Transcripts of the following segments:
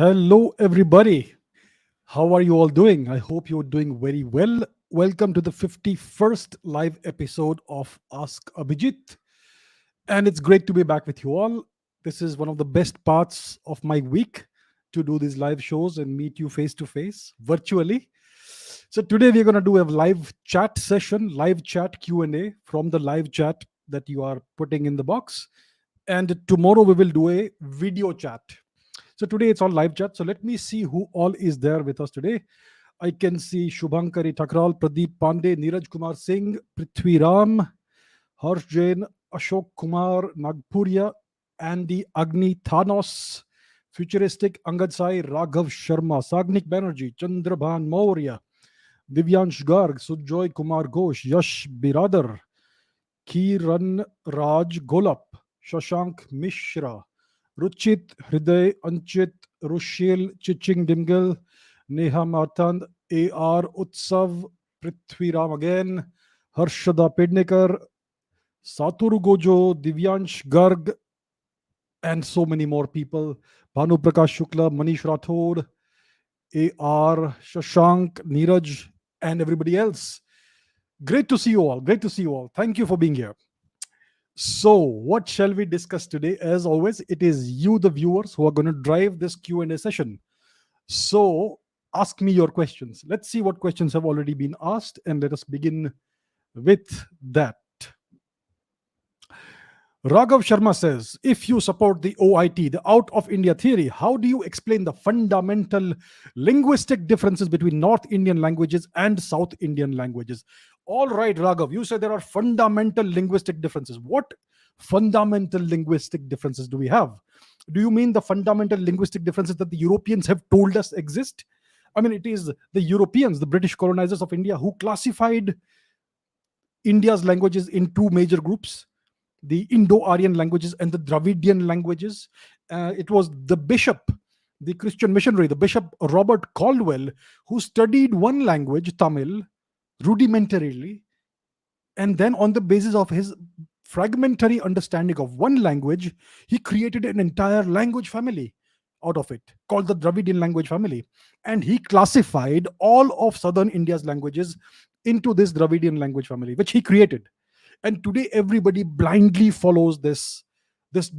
Hello, everybody. How are you all doing? I hope you're doing very well. Welcome to the 51st live episode of Ask Abhijit. And it's great to be back with you all. This is one of the best parts of my week to do these live shows and meet you face to face virtually. So today we're going to do a live chat session, live chat Q&A from the live chat that you are putting in the box. And tomorrow we will do a video chat. So today it's all live chat. So let me see who all is there with us today. I can see Shubhankari Thakral, Pradeep Pandey, Neeraj Kumar Singh, Prithvi Ram, Harsh Jain, Ashok Kumar, Nagpuria, Andy Agni Thanos, Futuristic Angad Sai, Raghav Sharma, Sagnik Banerjee, Chandrabhan Maurya, Divyansh Garg, Sujoy Kumar Ghosh, Yash Biradar, Kiran Raj Golap, Shashank Mishra, Ruchit Hriday Anchit Rushil Chiching Dimgal, Neha Martand, A.R. Utsav, Prithvi Ram again, Harshada Pednekar, Saturu Gojo, Divyansh Garg, and so many more people. Bhanu Prakash Shukla, Manish Rathod, A.R. Shashank, Neeraj, and everybody else. Great to see you all. Great to see you all. Thank you for being here. So, what shall we discuss today? As always, it is you, the viewers, who are going to drive this Q&A session. So, ask me your questions. Let's see what questions have already been asked, and let us begin with that. Raghav Sharma says, if you support the OIT, the out of India theory, how do you explain the fundamental linguistic differences between North Indian languages and South Indian languages? All right, Raghav, you said there are fundamental linguistic differences. What fundamental linguistic differences do we have? Do you mean the fundamental linguistic differences that the Europeans have told us exist? I mean, it is the Europeans, the British colonizers of India, who classified India's languages in two major groups, the Indo-Aryan languages and the Dravidian languages. It was the bishop, the Christian missionary, the Bishop Robert Caldwell, who studied one language, Tamil, rudimentarily, and then on the basis of his fragmentary understanding of one language, he created an entire language family out of it, called the Dravidian language family. And he classified all of southern India's languages into this Dravidian language family, which he created. And today everybody blindly follows this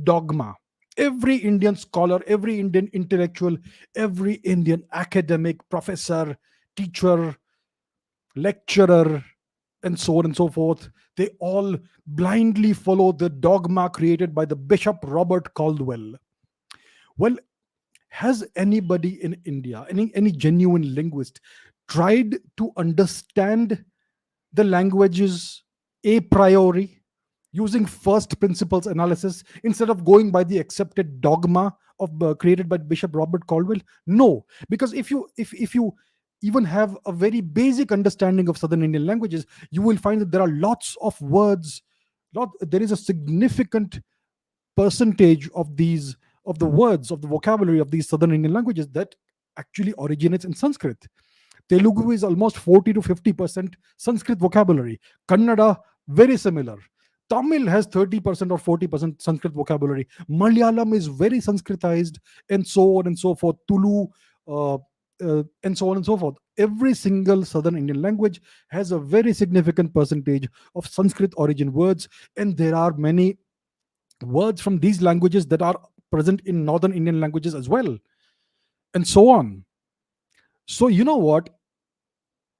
dogma. Every Indian scholar, every Indian intellectual, every Indian academic, professor, teacher, lecturer, and so on and so forth, they all blindly follow the dogma created by the Bishop Robert Caldwell. Well, has anybody in India, any genuine linguist, tried to understand the languages a priori, using first principles analysis instead of going by the accepted dogma of created by Bishop Robert Caldwell? No, because if you even have a very basic understanding of southern Indian languages, you will find that there are lots of words. There is a significant percentage of the words, of the vocabulary of these southern Indian languages that actually originates in Sanskrit. Telugu is almost 40 to 50% Sanskrit vocabulary. Kannada, very similar. Tamil has 30% or 40% Sanskrit vocabulary. Malayalam is very Sanskritized, and so on and so forth. Tulu, and so on and so forth. Every single southern Indian language has a very significant percentage of Sanskrit origin words, and there are many words from these languages that are present in northern Indian languages as well, and so on. So, you know what?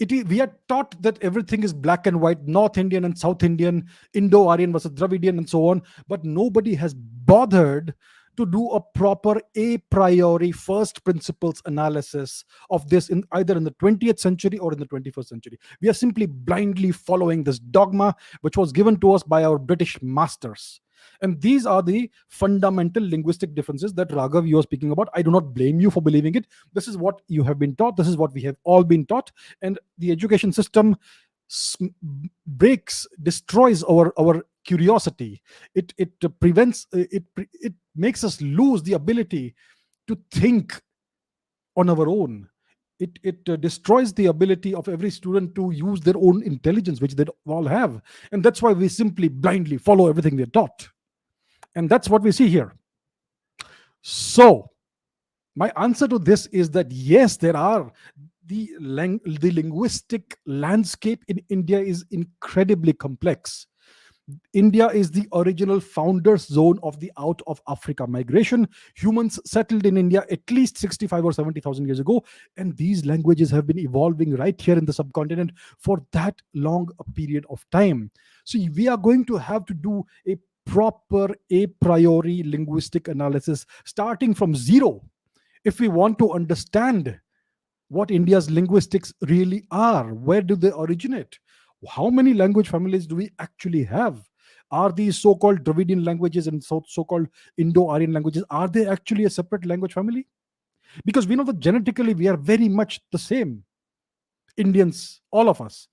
We are taught that everything is black and white, North Indian and South Indian, Indo-Aryan versus Dravidian, and so on. But nobody has bothered to do a proper a priori first principles analysis of this either in the 20th century or in the 21st century. We are simply blindly following this dogma which was given to us by our British masters. And these are the fundamental linguistic differences that, Raghav, you are speaking about. I do not blame you for believing it. This is what you have been taught. This is what we have all been taught. And the education system destroys our curiosity. It prevents, it makes us lose the ability to think on our own. It destroys the ability of every student to use their own intelligence, which they all have. And that's why we simply blindly follow everything we're taught. And that's what we see here. So, My answer to this is that yes, there are. The linguistic landscape in India is incredibly complex. India is the original founders zone of the out of Africa migration. Humans settled in India at least 65 or 70,000 years ago, and these languages have been evolving right here in the subcontinent for that long a period of time. So we are going to have to do a proper a priori linguistic analysis starting from zero if we want to understand what India's linguistics really are. Where do they originate? How many language families do we actually have? Are these so-called Dravidian languages and so-called Indo-Aryan languages, are they actually a separate language family? Because we know that genetically we are very much the same. Indians, all of us,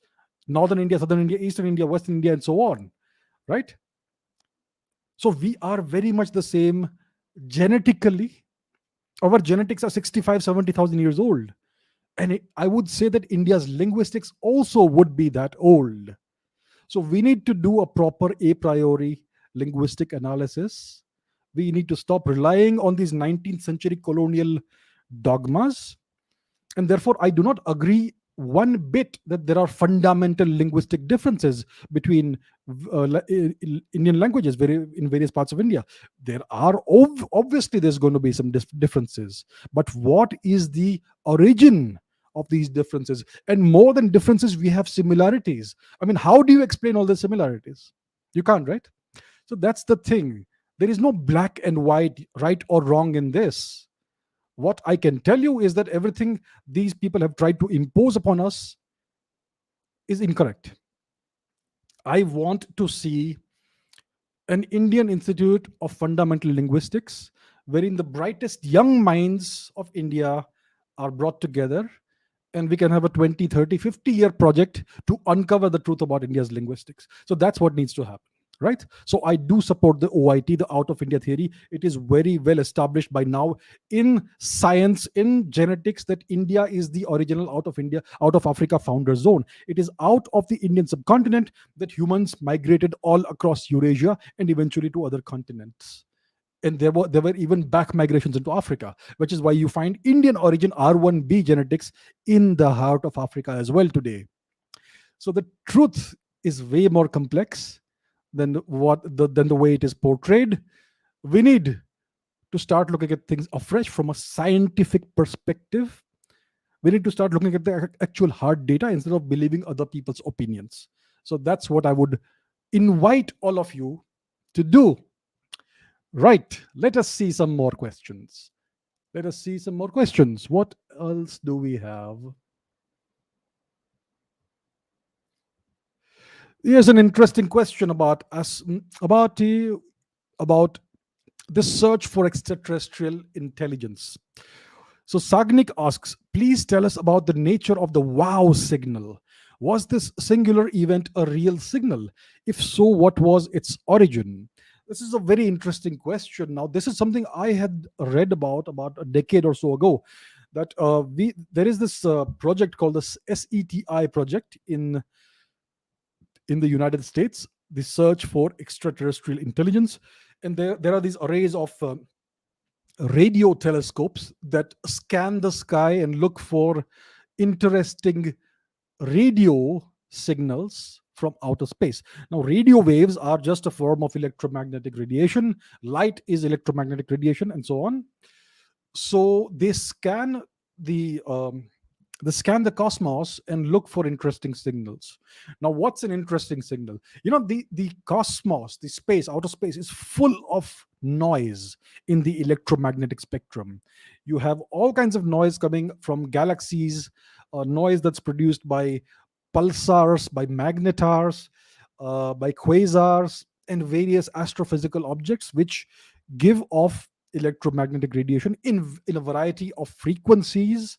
Northern India, Southern India, Eastern India, Western India, and so on, right? So we are very much the same genetically. Our genetics are 65, 70,000 years old. And I would say that India's linguistics also would be that old. So we need to do a proper a priori linguistic analysis. We need to stop relying on these 19th century colonial dogmas. And therefore, I do not agree one bit that there are fundamental linguistic differences between Indian languages in various parts of India. There are obviously there's going to be some differences, but what is the origin of these differences? And more than differences, we have similarities. I mean, how do you explain all the similarities? You can't, right? So that's the thing. There is no black and white, right or wrong in this. What I can tell you is that everything these people have tried to impose upon us is incorrect. I want to see an Indian Institute of Fundamental Linguistics wherein the brightest young minds of India are brought together, and we can have a 20, 30, 50-year project to uncover the truth about India's linguistics. So that's what needs to happen, right? So I do support the OIT, the out of India theory. It is very well established by now in science, in genetics, that India is the original out of India, out of Africa founder zone. It is out of the Indian subcontinent that humans migrated all across Eurasia and eventually to other continents. And there were even back migrations into Africa, which is why you find Indian origin R1b genetics in the heart of Africa as well today. So the truth is way more complex than the way it is portrayed. We need to start looking at things afresh from a scientific perspective. We need to start looking at the actual hard data instead of believing other people's opinions. So that's what I would invite all of you to do. Right. Let us see some more questions. Let us see some more questions. What else do we have? Here's an interesting question about us, about the search for extraterrestrial intelligence. So Sagnik asks, please tell us about the nature of the wow signal. Was this singular event a real signal? If so, what was its origin? This is a very interesting question. Now, this is something I had read about a decade or so ago. That there is this project called the SETI project in the United States, the search for extraterrestrial intelligence, and there are these arrays of radio telescopes that scan the sky and look for interesting radio signals from outer space. Now, radio waves are just a form of electromagnetic radiation. Light is electromagnetic radiation, and so on. So the they scan the cosmos and look for interesting signals. Now, what's an interesting signal? The cosmos, the space, outer space, is full of noise in the electromagnetic spectrum. You have all kinds of noise coming from galaxies, noise that's produced by pulsars, by magnetars, by quasars, and various astrophysical objects which give off electromagnetic radiation in a variety of frequencies,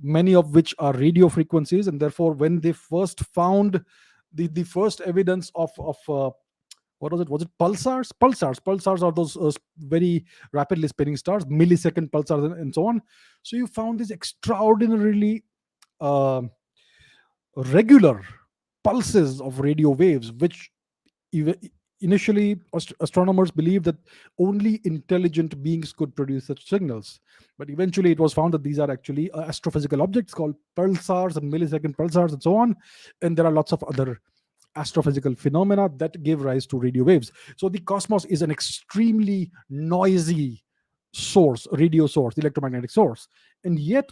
many of which are radio frequencies. And therefore, when they first found the first evidence of what was it, pulsars are those very rapidly spinning stars, millisecond pulsars, and so on. So you found these extraordinarily uh, regular pulses of radio waves, which initially astronomers believed that only intelligent beings could produce such signals, but eventually it was found that these are actually astrophysical objects called pulsars and millisecond pulsars and so on, and there are lots of other astrophysical phenomena that give rise to radio waves. So the cosmos is an extremely noisy source, radio source, electromagnetic source, and yet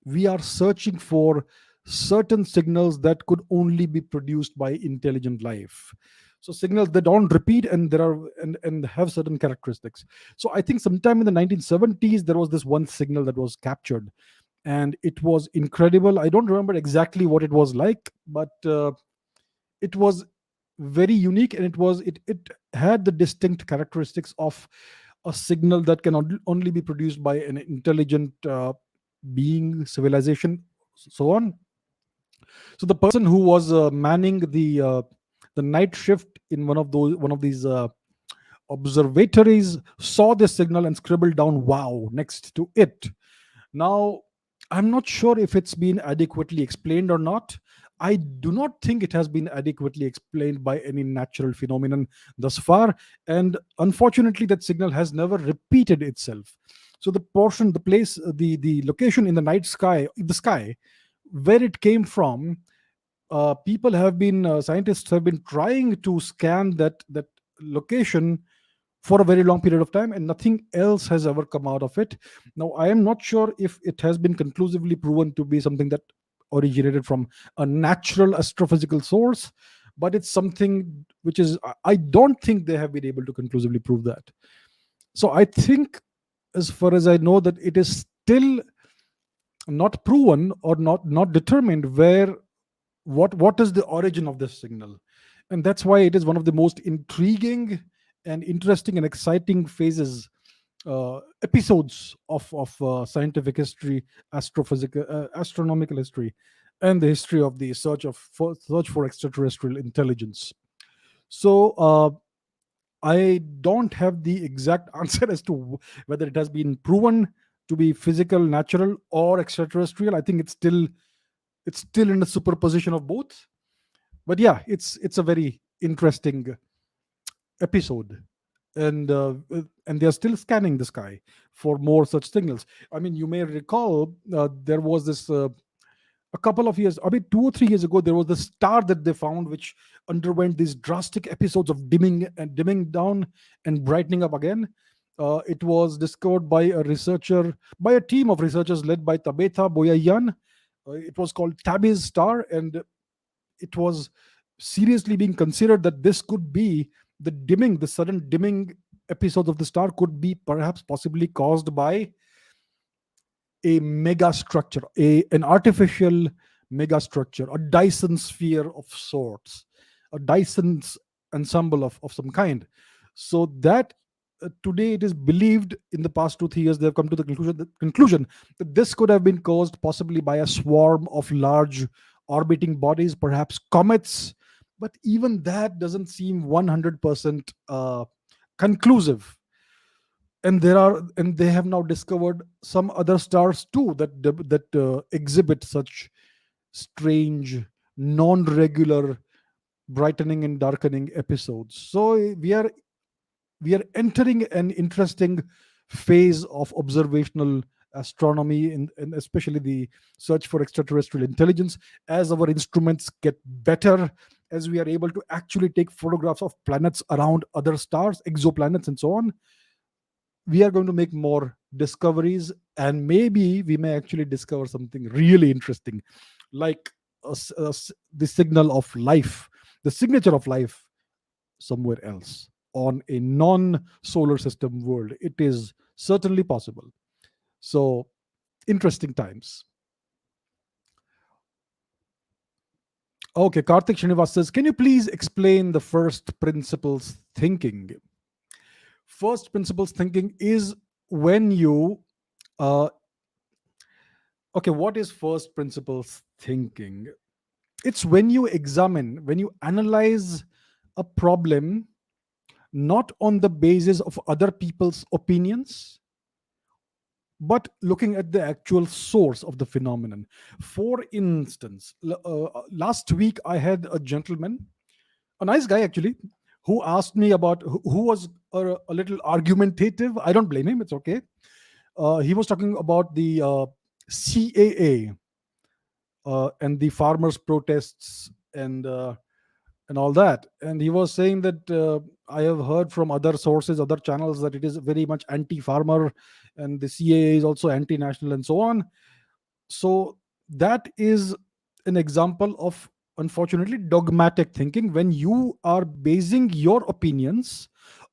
we are searching for certain signals that could only be produced by intelligent life. So signals that don't repeat, and there are and have certain characteristics. So I think sometime in the 1970s there was this one signal that was captured, and it was incredible. I don't remember exactly what it was like, but it was very unique, and it had the distinct characteristics of a signal that can only be produced by an intelligent being, civilization, so on. So the person who was manning the night shift in one of these observatories saw this signal and scribbled down "wow" next to it. Now, I'm not sure if it's been adequately explained or not. I do not think it has been adequately explained by any natural phenomenon thus far. And unfortunately, that signal has never repeated itself. So the portion, the place, the location in the night sky, the sky, where it came from, scientists have been trying to scan that location for a very long period of time, and nothing else has ever come out of it. Now, I am not sure if it has been conclusively proven to be something that originated from a natural astrophysical source, but it's something which is, I don't think they have been able to conclusively prove that. So I think, as far as I know, that it is still not proven or not determined where what is the origin of this signal. And that's why it is one of the most intriguing and interesting and exciting phases, episodes of scientific history, astrophysical, astronomical history, and the history of the search for extraterrestrial intelligence. So I don't have the exact answer as to whether it has been proven to be physical, natural, or extraterrestrial. I think it's still in the superposition of both. But yeah, it's a very interesting episode, and they are still scanning the sky for more such signals. I mean, you may recall, there was this a couple of years, I mean 2 or 3 years ago, there was the star that they found, which underwent these drastic episodes of dimming down and brightening up again. It was discovered by a team of researchers led by Tabetha Boyayan. It was called Tabby's star, and it was seriously being considered that this could be the sudden dimming episodes of the star could be perhaps possibly caused by a megastructure, an artificial megastructure, a Dyson sphere of sorts, a Dyson's ensemble of some kind. So that today it is believed, in the past 2 3 years they have come to the conclusion that this could have been caused possibly by a swarm of large orbiting bodies, perhaps comets. But even that doesn't seem 100% conclusive. And they have now discovered some other stars too that exhibit such strange, non-regular brightening and darkening episodes. So we are entering an interesting phase of observational astronomy, and especially the search for extraterrestrial intelligence. As our instruments get better, as we are able to actually take photographs of planets around other stars, exoplanets, and so on, we are going to make more discoveries, and maybe we may actually discover something really interesting, like the signal of life, the signature of life somewhere else on a non-solar system world. It is certainly possible. So, interesting times. Okay, Karthik Srinivas says, can you please explain the first principles thinking? First principles thinking is when you okay, what is first principles thinking? It's when you analyze a problem not on the basis of other people's opinions, but looking at the actual source of the phenomenon. For instance, last week I had a gentleman, a nice guy actually, who asked me about who was a little argumentative. I don't blame him. It's okay. He was talking about the CAA and the farmers' protests and all that. And he was saying that I have heard from other sources, other channels, that it is very much anti-farmer, and the CAA is also anti-national, and so on. So that is an example of, unfortunately, dogmatic thinking, when you are basing your opinions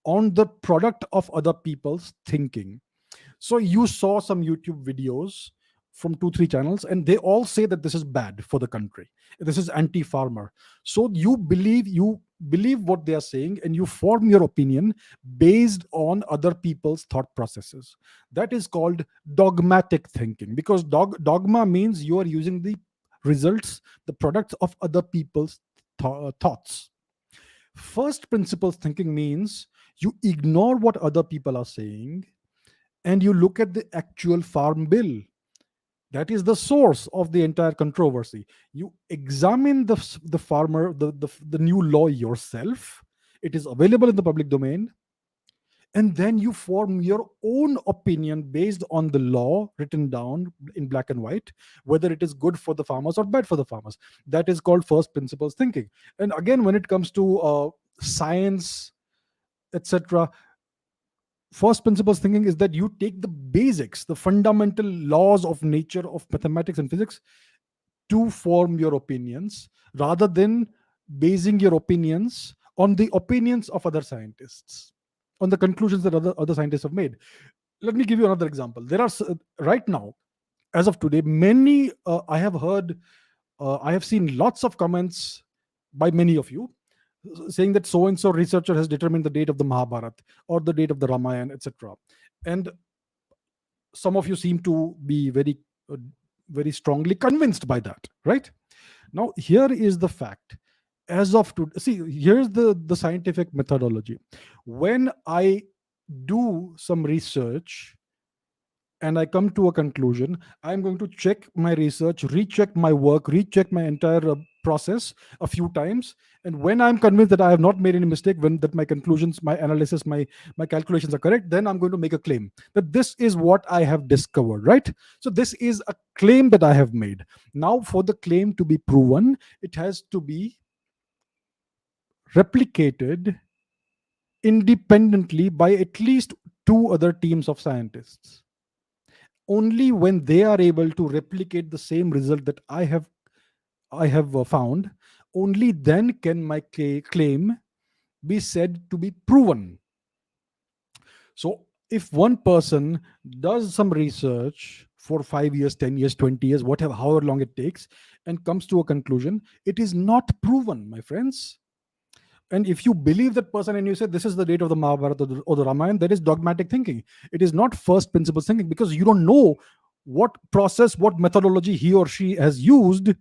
on the product of other people's thinking. So you saw some YouTube videos from 2 3 channels, and they all say that this is bad for the country, this is anti-farmer. So you believe what they are saying, and you form your opinion based on other people's thought processes. That is called dogmatic thinking, because dogma means you are using the results, the products of other people's thoughts. First principles thinking means you ignore what other people are saying, and you look at the actual farm bill. That is the source of the entire controversy. You examine the farmer, the new law yourself. It is available in the public domain, and then you form your own opinion based on the law written down in black and white, whether it is good for the farmers or bad for the farmers. That is called first principles thinking. And again, when it comes to science, etc., first principles thinking is that you take the basics, the fundamental laws of nature, of mathematics and physics, to form your opinions, rather than basing your opinions on the opinions of other scientists, on the conclusions that other scientists have made. Let me give you another example. There are right now, as of today, many I have heard, I have seen lots of comments by many of you saying that so and so researcher has determined the date of the Mahabharat or the date of the Ramayana, etc. And some of you seem to be uh, very strongly convinced by that, right? Now, here is the fact. As of today, see, here's the scientific methodology. When I do some research and I come to a conclusion, I'm going to check my research, recheck my work, recheck my entire process a few times. And when I'm convinced that I have not made any mistake, when that my conclusions, my analysis, my calculations are correct, then I'm going to make a claim that this is what I have discovered, right? So this is a claim that I have made. Now, for the claim to be proven, it has to be replicated independently by at least two other teams of scientists. Only when they are able to replicate the same result that I have found, only then can my claim be said to be proven. So if one person does some research for 5 years, 10 years, 20 years, whatever, however long it takes, and comes to a conclusion, it is not proven, my friends. And if you believe that person and you say this is the date of the Mahabharata or the Ramayana, that is dogmatic thinking. It is not first principles thinking, because you don't know what process, what methodology he or she has used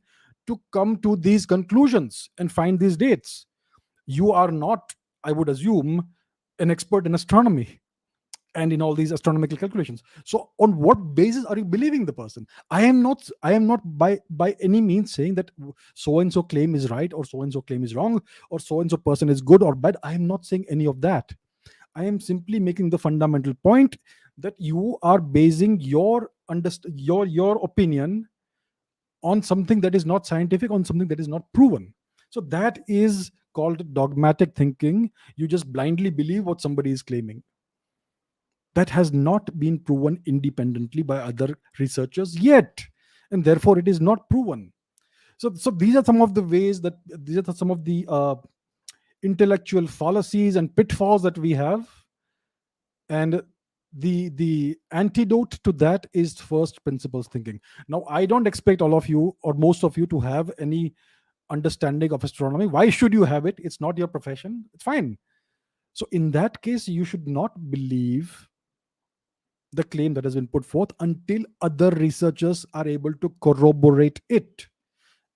to come to these conclusions and find these dates. You are not, I would assume, an expert in astronomy and in all these astronomical calculations. So on what basis are you believing the person? I am not by any means saying that so and so claim is right or so and so claim is wrong, or so and so person is good or bad. I am not saying any of that. I am simply making the fundamental point that you are basing your opinion on something that is not scientific, on something that is not proven. So that is called dogmatic thinking. You just blindly believe what somebody is claiming. That has not been proven independently by other researchers yet, and therefore it is not proven. So these are some of the ways that these are some of the intellectual fallacies and pitfalls that we have. And the antidote to that is first principles thinking. Now, I don't expect all of you or most of you to have any understanding of astronomy. Why should you have it? It's not your profession. It's fine. So in that case, you should not believe the claim that has been put forth until other researchers are able to corroborate it.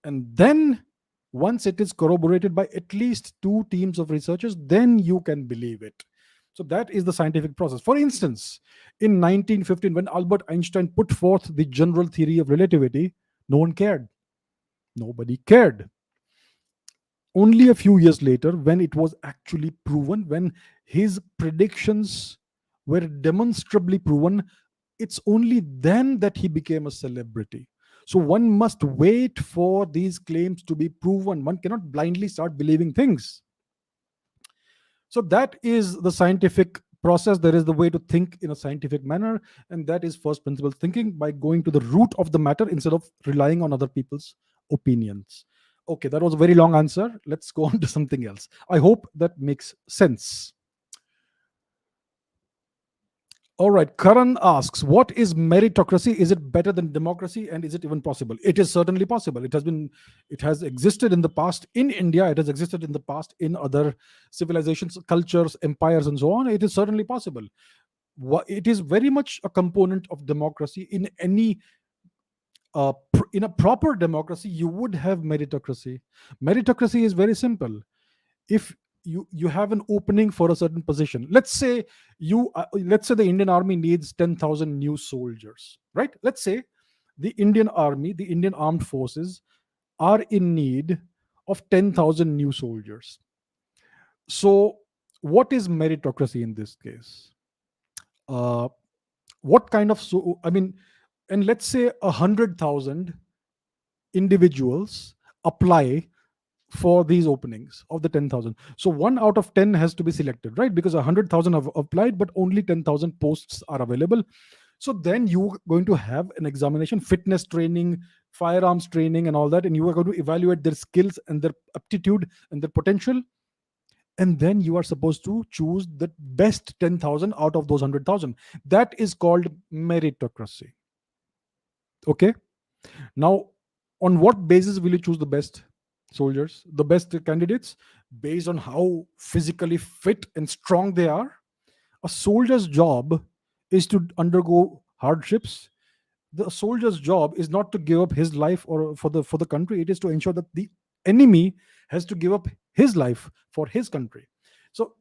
And then, once it is corroborated by at least two teams of researchers, then you can believe it. So that is the scientific process. For instance, in 1915, when Albert Einstein put forth the general theory of relativity, no one cared. Nobody cared. Only a few years later, when it was actually proven, when his predictions were demonstrably proven, it's only then that he became a celebrity. So one must wait for these claims to be proven. One cannot blindly start believing things. So that is the scientific process. There is the way to think in a scientific manner, and that is first principles thinking, by going to the root of the matter instead of relying on other people's opinions. Okay, that was a very long answer. Let's go on to something else. I hope that makes sense. All right, Karan asks, what is meritocracy? Is it better than democracy, and is it even possible? It is certainly possible. It has existed in the past in India. It has existed in the past in other civilizations, cultures, empires, and so on. It is certainly possible. It is very much a component of democracy. In any in a proper democracy, you would have meritocracy. Meritocracy is very simple. If you have an opening for a certain position, let's say the Indian army needs 10,000 new soldiers, right? Let's say the Indian army, the Indian armed forces, are in need of 10,000 new soldiers. So what is meritocracy in this case? uh, what kind of, so I mean, and let's say 100,000 individuals apply for these openings of the 10,000. So one out of 10 has to be selected, right? Because 100,000 have applied, but only 10,000 posts are available. So then you're going to have an examination, fitness training, firearms training, and all that. And you are going to evaluate their skills and their aptitude and their potential. And then you are supposed to choose the best 10,000 out of those 100,000. That is called meritocracy. Okay. Now, on what basis will you choose the best soldiers, the best candidates? Based on how physically fit and strong they are. A soldier's job is to undergo hardships. The soldier's job is not to give up his life or for the country. It is to ensure that the enemy has to give up his life for his country. So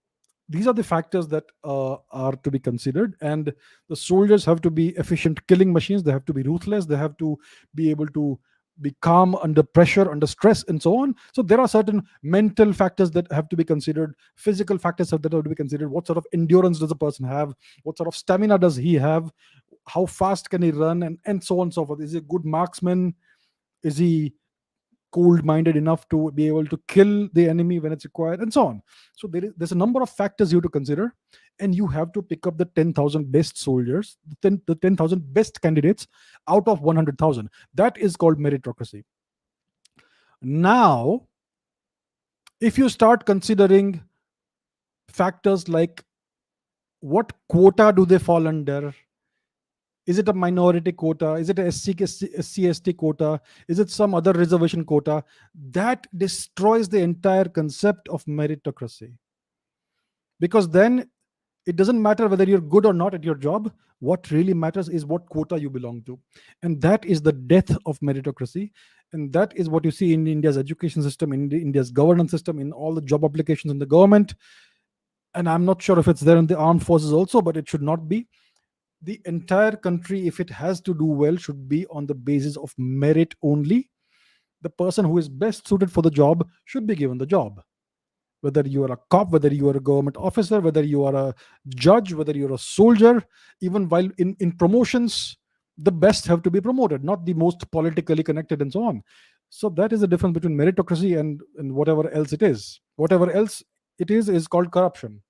these are the factors that are to be considered. And the soldiers have to be efficient killing machines. They have to be ruthless. They have to be able to be calm under pressure, under stress, and so on. So there are certain mental factors that have to be considered, physical factors that have to be considered. What sort of endurance does a person have? What sort of stamina does he have? How fast can he run? And so on and so forth. Is he a good marksman? Is he cold minded enough to be able to kill the enemy when it's required, and so on? So there's a number of factors you have to consider, and you have to pick up the 10,000 best soldiers, the 10,000 best candidates out of 100,000. That is called meritocracy. Now, if you start considering factors like what quota do they fall under? Is it a minority quota? Is it a SC, quota? Is it some other reservation quota? That destroys the entire concept of meritocracy. Because then it doesn't matter whether you're good or not at your job. What really matters is what quota you belong to. And that is the death of meritocracy. And that is what you see in India's education system, in India's governance system, in all the job applications in the government. And I'm not sure if it's there in the armed forces also, but it should not be. The entire country, if it has to do well, should be on the basis of merit only. The person who is best suited for the job should be given the job. Whether you are a cop, whether you are a government officer, whether you are a judge, whether you're a soldier, even while in promotions, the best have to be promoted, not the most politically connected and so on. So that is the difference between meritocracy and whatever else it is. Whatever else it is called corruption.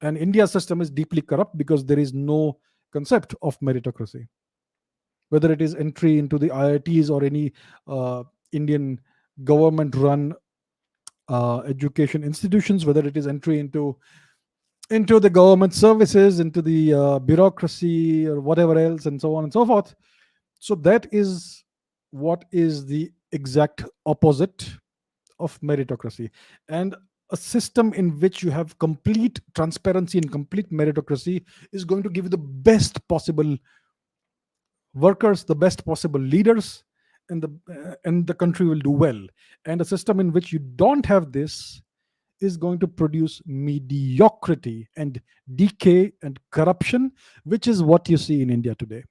And India's system is deeply corrupt because there is no concept of meritocracy. Whether it is entry into the IITs or any Indian government run education institutions, whether it is entry into the government services, into the bureaucracy or whatever else, and so on and so forth. So that is what is the exact opposite of meritocracy. And a system in which you have complete transparency and complete meritocracy is going to give you the best possible workers, the best possible leaders, and the country will do well. And a system in which you don't have this is going to produce mediocrity and decay and corruption, which is what you see in India today.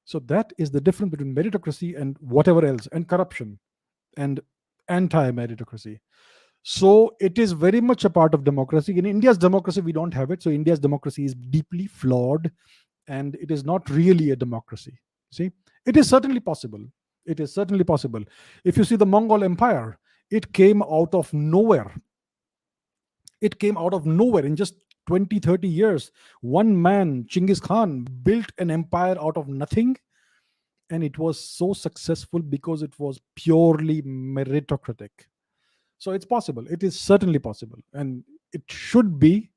So that is the difference between meritocracy and whatever else, and corruption. And anti-meritocracy. So it is very much a part of democracy. In India's democracy, we don't have it. So India's democracy is deeply flawed, and it is not really a democracy. See, it is certainly possible. It is certainly possible. If you see the Mongol Empire, it came out of nowhere. It came out of nowhere in just 20, 30 years. One man, Chinggis Khan, built an empire out of nothing, and it was so successful because it was purely meritocratic. So it's possible. It is certainly possible. And it should be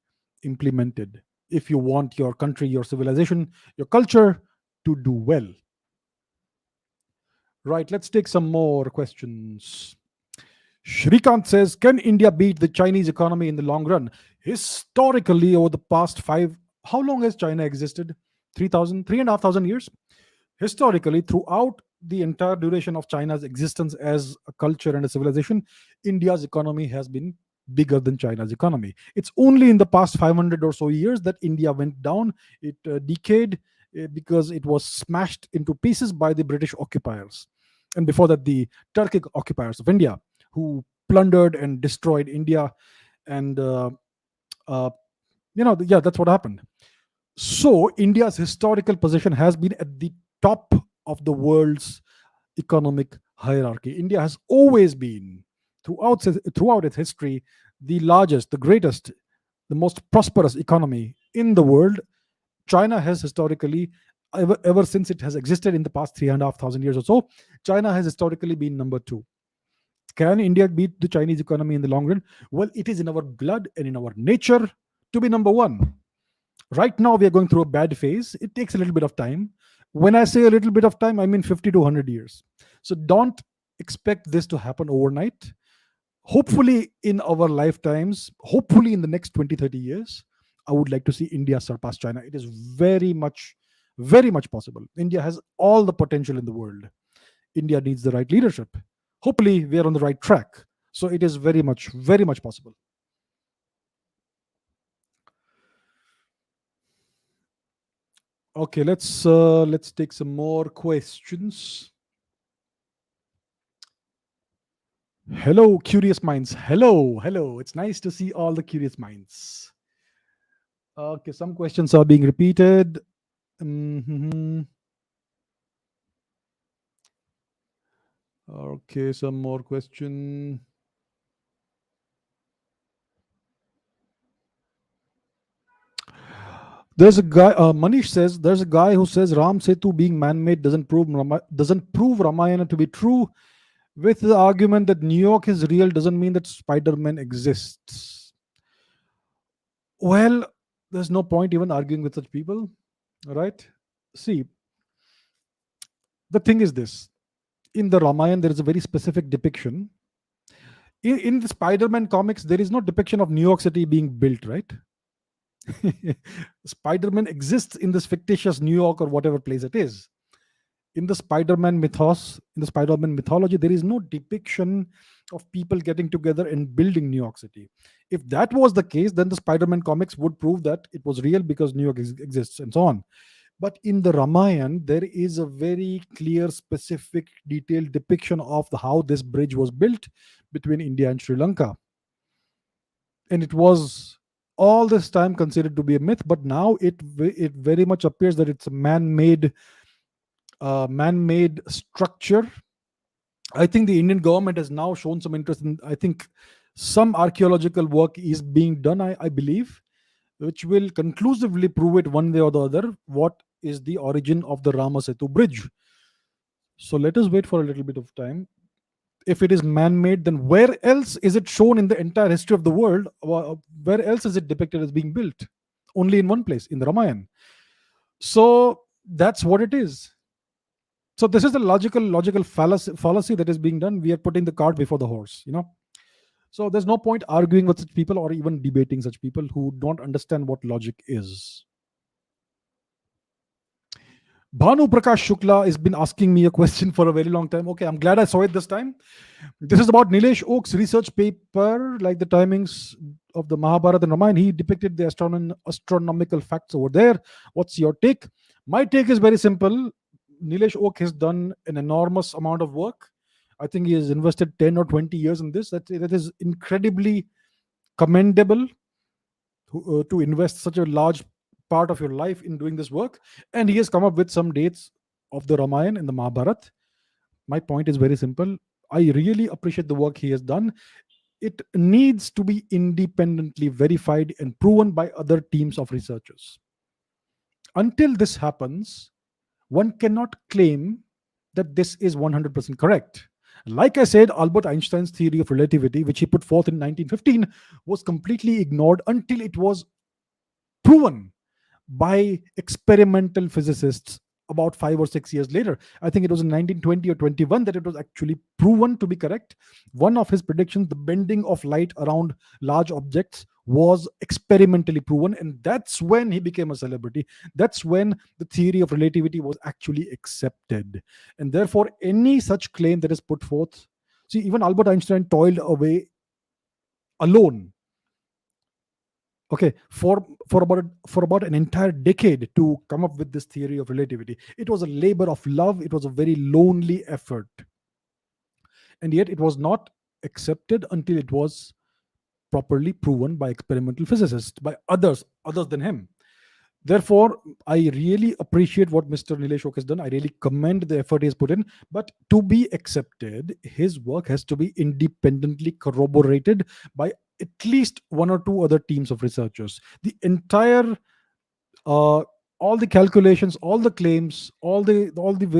implemented if you want your country, your civilization, your culture to do well. Right, let's take some more questions. Shrikant says, can India beat the Chinese economy in the long run? Historically, over the past how long has China existed? 3,000, 3,500 years? Historically, throughout the entire duration of China's existence as a culture and a civilization, India's economy has been bigger than China's economy. It's only in the past 500 or so years that India went down. It decayed because it was smashed into pieces by the British occupiers. And before that, the Turkic occupiers of India, who plundered and destroyed India. And, yeah, that's what happened. So India's historical position has been at the top of the world's economic hierarchy. India has always been, throughout its history, the largest, the greatest, the most prosperous economy in the world. China has historically, ever since it has existed in the past 3,500 years or so, China has historically been number two. Can India beat the Chinese economy in the long run? Well, it is in our blood and in our nature to be number one. Right now, we are going through a bad phase. It takes a little bit of time. When I say a little bit of time, I mean 50 to 100 years. So don't expect this to happen overnight. Hopefully, in our lifetimes, hopefully in the next 20, 30 years, I would like to see India surpass China. It is very much possible. India has all the potential in the world. India needs the right leadership. Hopefully, we are on the right track. So it is very much possible. Okay, let's take some more questions. Hello, curious minds. Hello. It's nice to see all the curious minds. Okay, some questions are being repeated. Okay, some more question. There's a guy. Manish says there's a guy who says Ram Setu being man-made doesn't prove Ramayana to be true. With the argument that New York is real doesn't mean that Spider-Man exists. Well, there's no point even arguing with such people, right? See, the thing is this. In the Ramayana, there is a very specific depiction. In the Spider-Man comics, there is no depiction of New York City being built, right? Spider-Man exists in this fictitious New York or whatever place it is. In the Spider-Man mythos, in the Spider-Man mythology, there is no depiction of people getting together and building New York City. If that was the case, then the Spider-Man comics would prove that it was real because New York exists and so on. But in the Ramayana, there is a very clear, specific, detailed depiction of how this bridge was built between India and Sri Lanka. And it was all this time considered to be a myth, but now it very much appears that it's a man-made structure. I think the Indian government has now shown some interest in, I think some archaeological work is being done, I believe, which will conclusively prove it one way or the other what is the origin of the Rama Setu bridge. So let us wait for a little bit of time. If it is man-made, then where else is it shown in the entire history of the world? Where else is it depicted as being built? Only in one place, in the Ramayana. So that's what it is. So this is the logical fallacy that is being done. We are putting the cart before the horse, So there's no point arguing with such people or even debating such people who don't understand what logic is. Bhanu Prakash Shukla has been asking me a question for a very long time. Okay, I'm glad I saw it this time. This is about Nilesh Oak's research paper, like the timings of the Mahabharat and Ramayana. He depicted the astronomical facts over there. What's your take? My take is very simple. Nilesh Oak has done an enormous amount of work. I think he has invested 10 or 20 years in this. That is incredibly commendable to invest such a large part of your life in doing this work. And he has come up with some dates of the Ramayana and the Mahabharat. My point is very simple. I really appreciate the work he has done. It needs to be independently verified and proven by other teams of researchers. Until this happens, one cannot claim that this is 100% correct. Like I said, Albert Einstein's theory of relativity, which he put forth in 1915, was completely ignored until it was proven by experimental physicists about 5 or 6 years later. I think it was in 1920 or 21 that it was actually proven to be correct. One of his predictions, the bending of light around large objects, was experimentally proven, and that's when he became a celebrity. That's when the theory of relativity was actually accepted. And therefore, any such claim that is put forth, see, even Albert Einstein toiled away alone, okay, for about an entire decade to come up with this theory of relativity. It was a labor of love. It was a very lonely effort, and yet it was not accepted until it was properly proven by experimental physicists, by others than him. Therefore, I really appreciate what Mr. Nilesh Oak has done. I really commend the effort he has put in. But to be accepted, his work has to be independently corroborated by at least one or two other teams of researchers. The entire, uh, all the calculations, all the claims, all the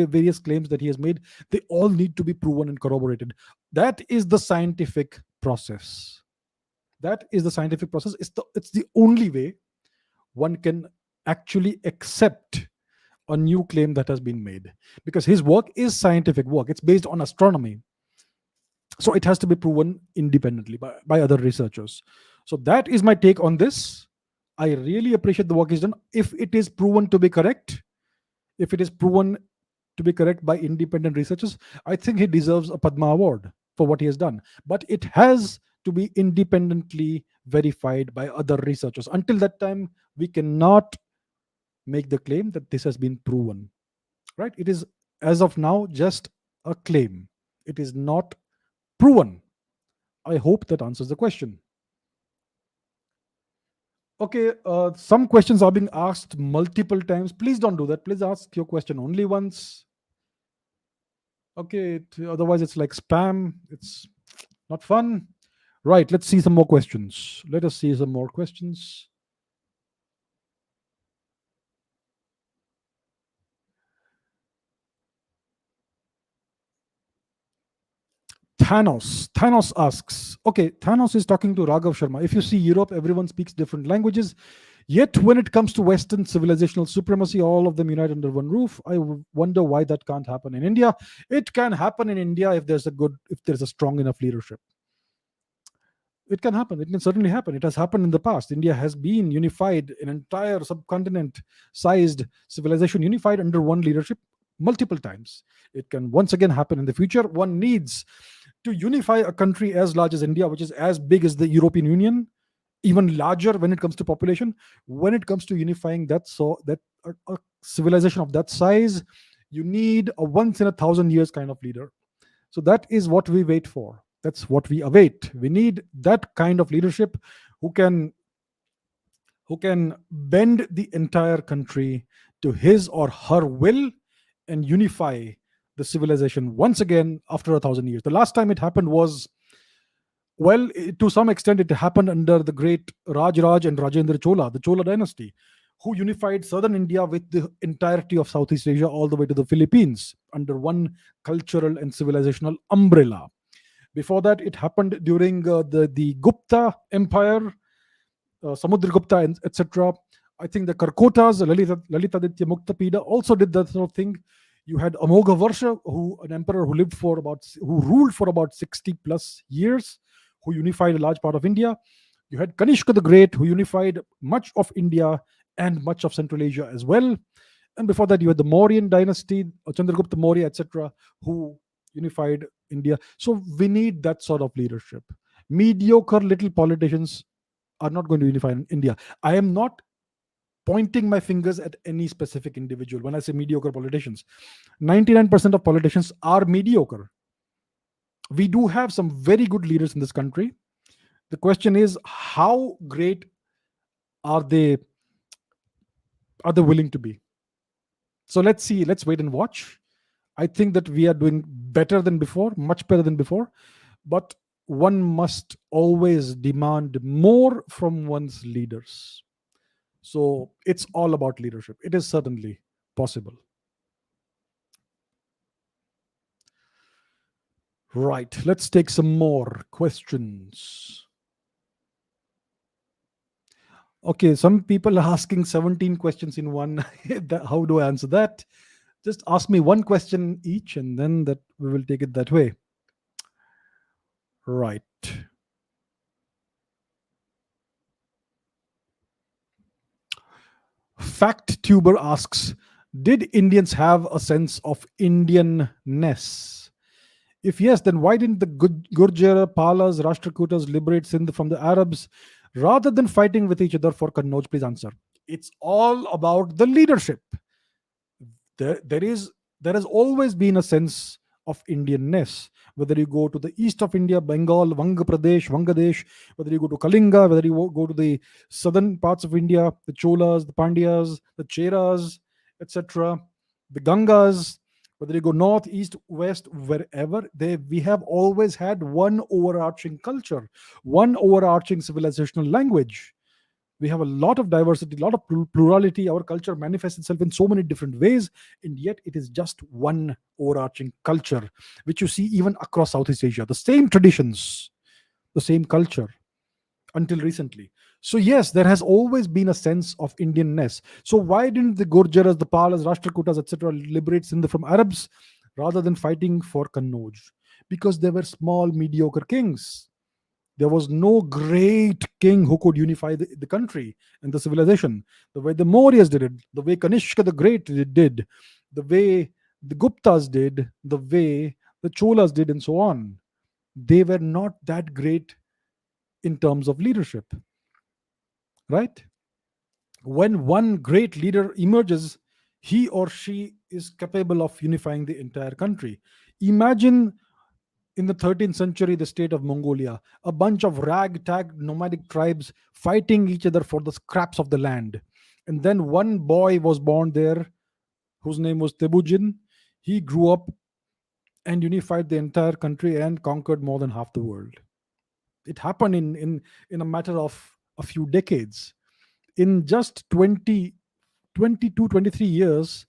various claims that he has made, they all need to be proven and corroborated. That is the scientific process. That is the scientific process. It's the only way one can actually accept a new claim that has been made, because his work is scientific work. It's based on astronomy, so it has to be proven independently by other researchers. So that is my take on this. I really appreciate the work he's done. If it is proven to be correct, if it is proven to be correct by independent researchers, I think he deserves a Padma Award for what he has done. But it has to be independently verified by other researchers. Until that time, we cannot make the claim that this has been proven. Right? It is, as of now, just a claim. It is not proven. I hope that answers the question. Okay, some questions are being asked multiple times. Please don't do that. Please ask your question only once. Okay, otherwise it's like spam. It's not fun. Right, let's see some more questions. Let us see some more questions. Thanos asks, okay, Thanos is talking to Raghav Sharma. If you see Europe, everyone speaks different languages. Yet when it comes to Western civilizational supremacy, all of them unite under one roof. I wonder why that can't happen in India. It can happen in India if there's a strong enough leadership. It can happen. It can certainly happen. It has happened in the past. India has been unified, an entire subcontinent sized civilization unified under one leadership multiple times. It can once again happen in the future. One needs to unify a country as large as India, which is as big as the European Union, even larger when it comes to population. When it comes to unifying a civilization of that size, you need a once in a thousand years kind of leader. So that is what we wait for. That's what we await. We need that kind of leadership who can bend the entire country to his or her will and unify the civilization once again after 1,000 years. The last time it happened was, well, to some extent, it happened under the great Raj and Rajendra Chola, the Chola dynasty, who unified southern India with the entirety of Southeast Asia all the way to the Philippines under one cultural and civilizational umbrella. Before that, it happened during the Gupta Empire, Samudragupta, etc. I think the Karkotas, Lalitaditya Muktapida, also did that sort of thing. You had Amogha Varsha, an emperor who ruled for about 60 plus years, who unified a large part of India. You had Kanishka the Great, who unified much of India and much of Central Asia as well. And before that, you had the Mauryan dynasty, Chandragupta Maurya, etc., who unified India. So we need that sort of leadership. Mediocre little politicians are not going to unify India. I am not pointing my fingers at any specific individual when I say mediocre politicians. 99% of politicians are mediocre. We do have some very good leaders in this country. The question is, how great are they willing to be? So let's see, let's wait and watch. I think that we are doing better than before, much better than before, but one must always demand more from one's leaders. So it's all about leadership. It is certainly possible. Right, let's take some more questions. Okay, some people are asking 17 questions in one. How do I answer that? Just ask me one question each, and then that we will take it that way. Right. Fact Tuber asks, did Indians have a sense of Indianness? If yes, then why didn't the Gurjar, Palas, Rashtrakutas liberate Sindh from the Arabs rather than fighting with each other for Kannauj? Please answer. It's all about the leadership. There has always been a sense of Indianness. Whether you go to the east of India, Bengal, Vanga Pradesh, Vangadesh, whether you go to Kalinga, whether you go to the southern parts of India, the Cholas, the Pandyas, the Cheras, etc., the Gangas, whether you go north, east, west, wherever, we have always had one overarching culture, one overarching civilizational language. We have a lot of diversity, a lot of plurality. Our culture manifests itself in so many different ways, and yet it is just one overarching culture, which you see even across Southeast Asia. The same traditions, the same culture until recently. So yes, there has always been a sense of Indianness. So why didn't the Gurjaras, the Palas, Rashtrakutas, etc., liberate Sindh from Arabs rather than fighting for Kannauj? Because they were small, mediocre kings. There was no great king who could unify the country and the civilization. The way the Mauryas did it, the way Kanishka the Great did, the way the Guptas did, the way the Cholas did, and so on. They were not that great in terms of leadership, right? When one great leader emerges, he or she is capable of unifying the entire country. Imagine in the 13th century, the state of Mongolia, a bunch of ragtag nomadic tribes fighting each other for the scraps of the land. And then one boy was born there whose name was Tebujin. He grew up and unified the entire country and conquered more than half the world. It happened in a matter of a few decades. In just 22, 23 years,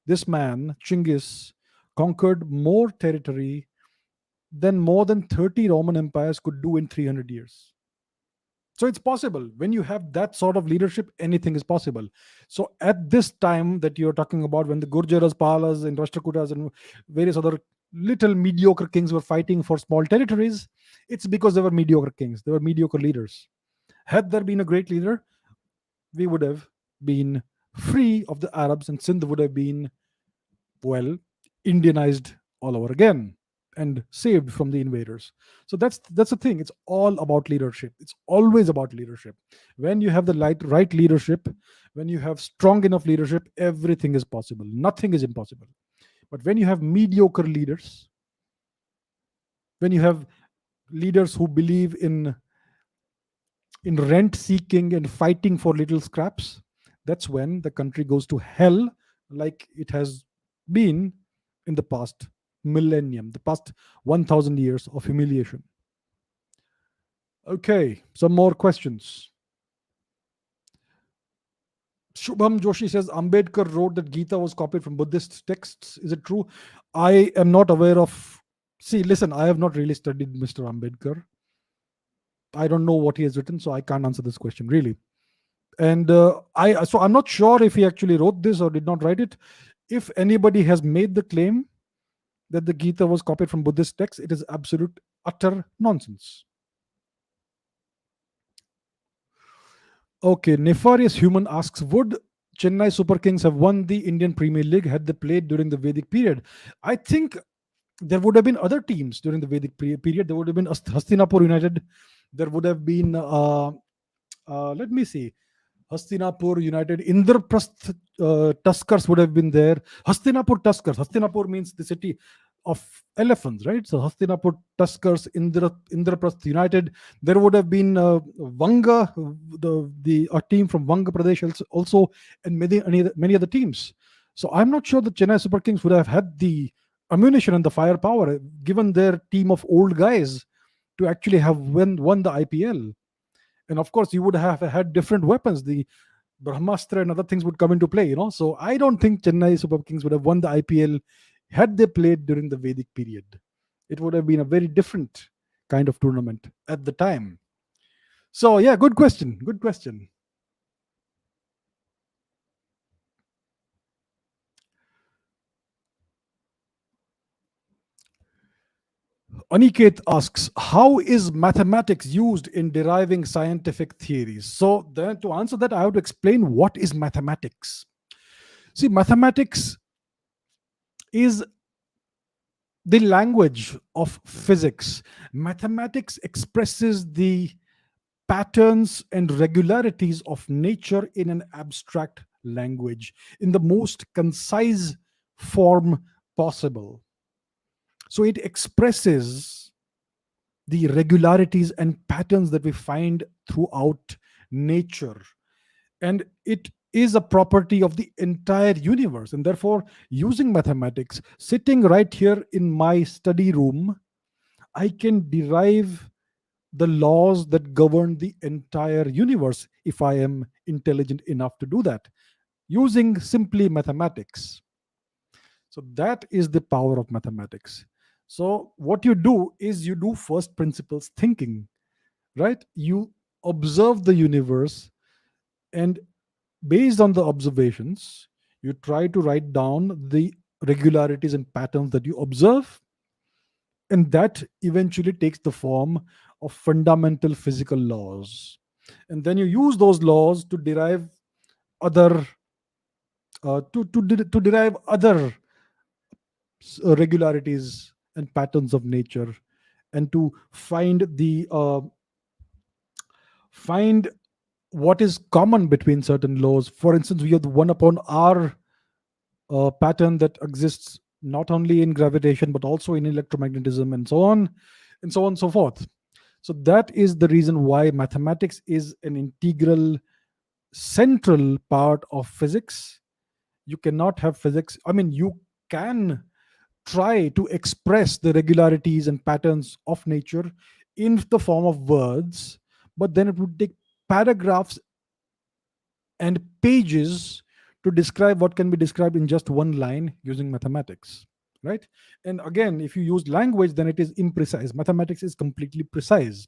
this man, Chinggis, conquered more territory than more than 30 Roman empires could do in 300 years. So it's possible. When you have that sort of leadership, anything is possible. So at this time that you're talking about, when the Gurjaras, Palas, and Rashtrakutas and various other little mediocre kings were fighting for small territories, it's because they were mediocre kings. They were mediocre leaders. Had there been a great leader, we would have been free of the Arabs, and Sindh would have been, well, Indianized all over again and saved from the invaders. So that's the thing. It's all about leadership. It's always about leadership. When you have the right leadership, when you have strong enough leadership, everything is possible. Nothing is impossible. But when you have mediocre leaders, when you have leaders who believe in rent seeking and fighting for little scraps, that's when the country goes to hell, like it has been in the past millennium, the past 1000 years of humiliation. Okay, some more questions. Shubham Joshi says Ambedkar wrote that Gita was copied from Buddhist texts. Is it true? I am not aware of. See, listen, I have not really studied Mr. Ambedkar. I don't know what he has written, so I can't answer this question really. And I'm not sure if he actually wrote this or did not write it. If anybody has made the claim that the Gita was copied from Buddhist texts, it is absolute utter nonsense. Okay, Nefarious Human asks, would Chennai Super Kings have won the Indian Premier League had they played during the Vedic period? I think there would have been other teams during the Vedic period. There would have been Hastinapur United. There would have been, let me see, Hastinapur United, Indraprasth Tuskers would have been there. Hastinapur Tuskers. Hastinapur means the city. of elephants, right? So Hastinapur Tuskers, Indraprasth United. There would have been Vanga, the a team from Vanga Pradesh also, and many other teams. So I'm not sure the Chennai Super Kings would have had the ammunition and the firepower, given their team of old guys, to actually have won the IPL. And of course, you would have had different weapons. The Brahmastra and other things would come into play, So I don't think Chennai Super Kings would have won the IPL had they played during the Vedic period. It would have been a very different kind of tournament at the time. So yeah, good question. Good question. Aniket asks, how is mathematics used in deriving scientific theories? So then to answer that, I have to explain what is mathematics. See, mathematics is the language of physics. Mathematics expresses the patterns and regularities of nature in an abstract language, in the most concise form possible. So it expresses the regularities and patterns that we find throughout nature. And it is a property of the entire universe. And therefore, using mathematics, sitting right here in my study room, I can derive the laws that govern the entire universe if I am intelligent enough to do that using simply mathematics. So that is the power of mathematics. So what you do is you do first principles thinking, right? You observe the universe, and based on the observations, you try to write down the regularities and patterns that you observe, and that eventually takes the form of fundamental physical laws. And then you use those laws to derive other to derive other regularities and patterns of nature, and to find what is common between certain laws. For instance, we have the one upon r pattern that exists not only in gravitation but also in electromagnetism, and so on and so on and so forth. So that is the reason why mathematics is an integral, central part of physics. You cannot have physics. I mean, you can try to express the regularities and patterns of nature in the form of words, but then it would take paragraphs and pages to describe what can be described in just one line using mathematics, right? And again, if you use language, then it is imprecise. Mathematics is completely precise.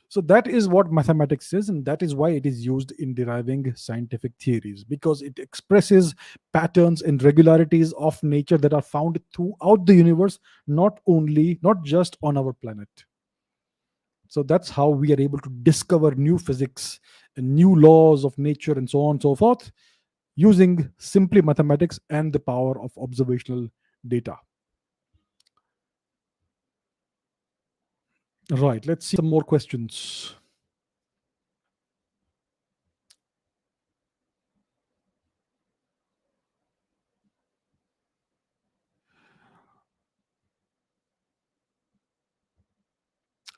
So that is what mathematics is, and that is why it is used in deriving scientific theories, because it expresses patterns and regularities of nature that are found throughout the universe, not just on our planet. So that's how we are able to discover new physics and new laws of nature and so on and so forth, using simply mathematics and the power of observational data. Right, let's see some more questions.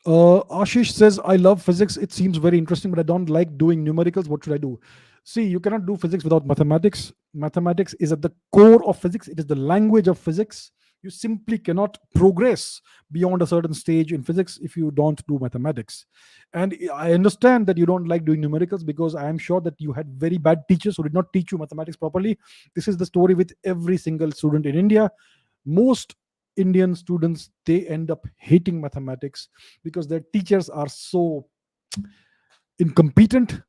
Ashish says, I love physics. It seems very interesting, but I don't like doing numericals. What should I do? See, you cannot do physics without mathematics. Mathematics is at the core of physics, it is the language of physics. You simply cannot progress beyond a certain stage in physics if you don't do mathematics. And I understand that you don't like doing numericals, because I am sure that you had very bad teachers who did not teach you mathematics properly. This is the story with every single student in India. Most Indian students, they end up hating mathematics because their teachers are so incompetent,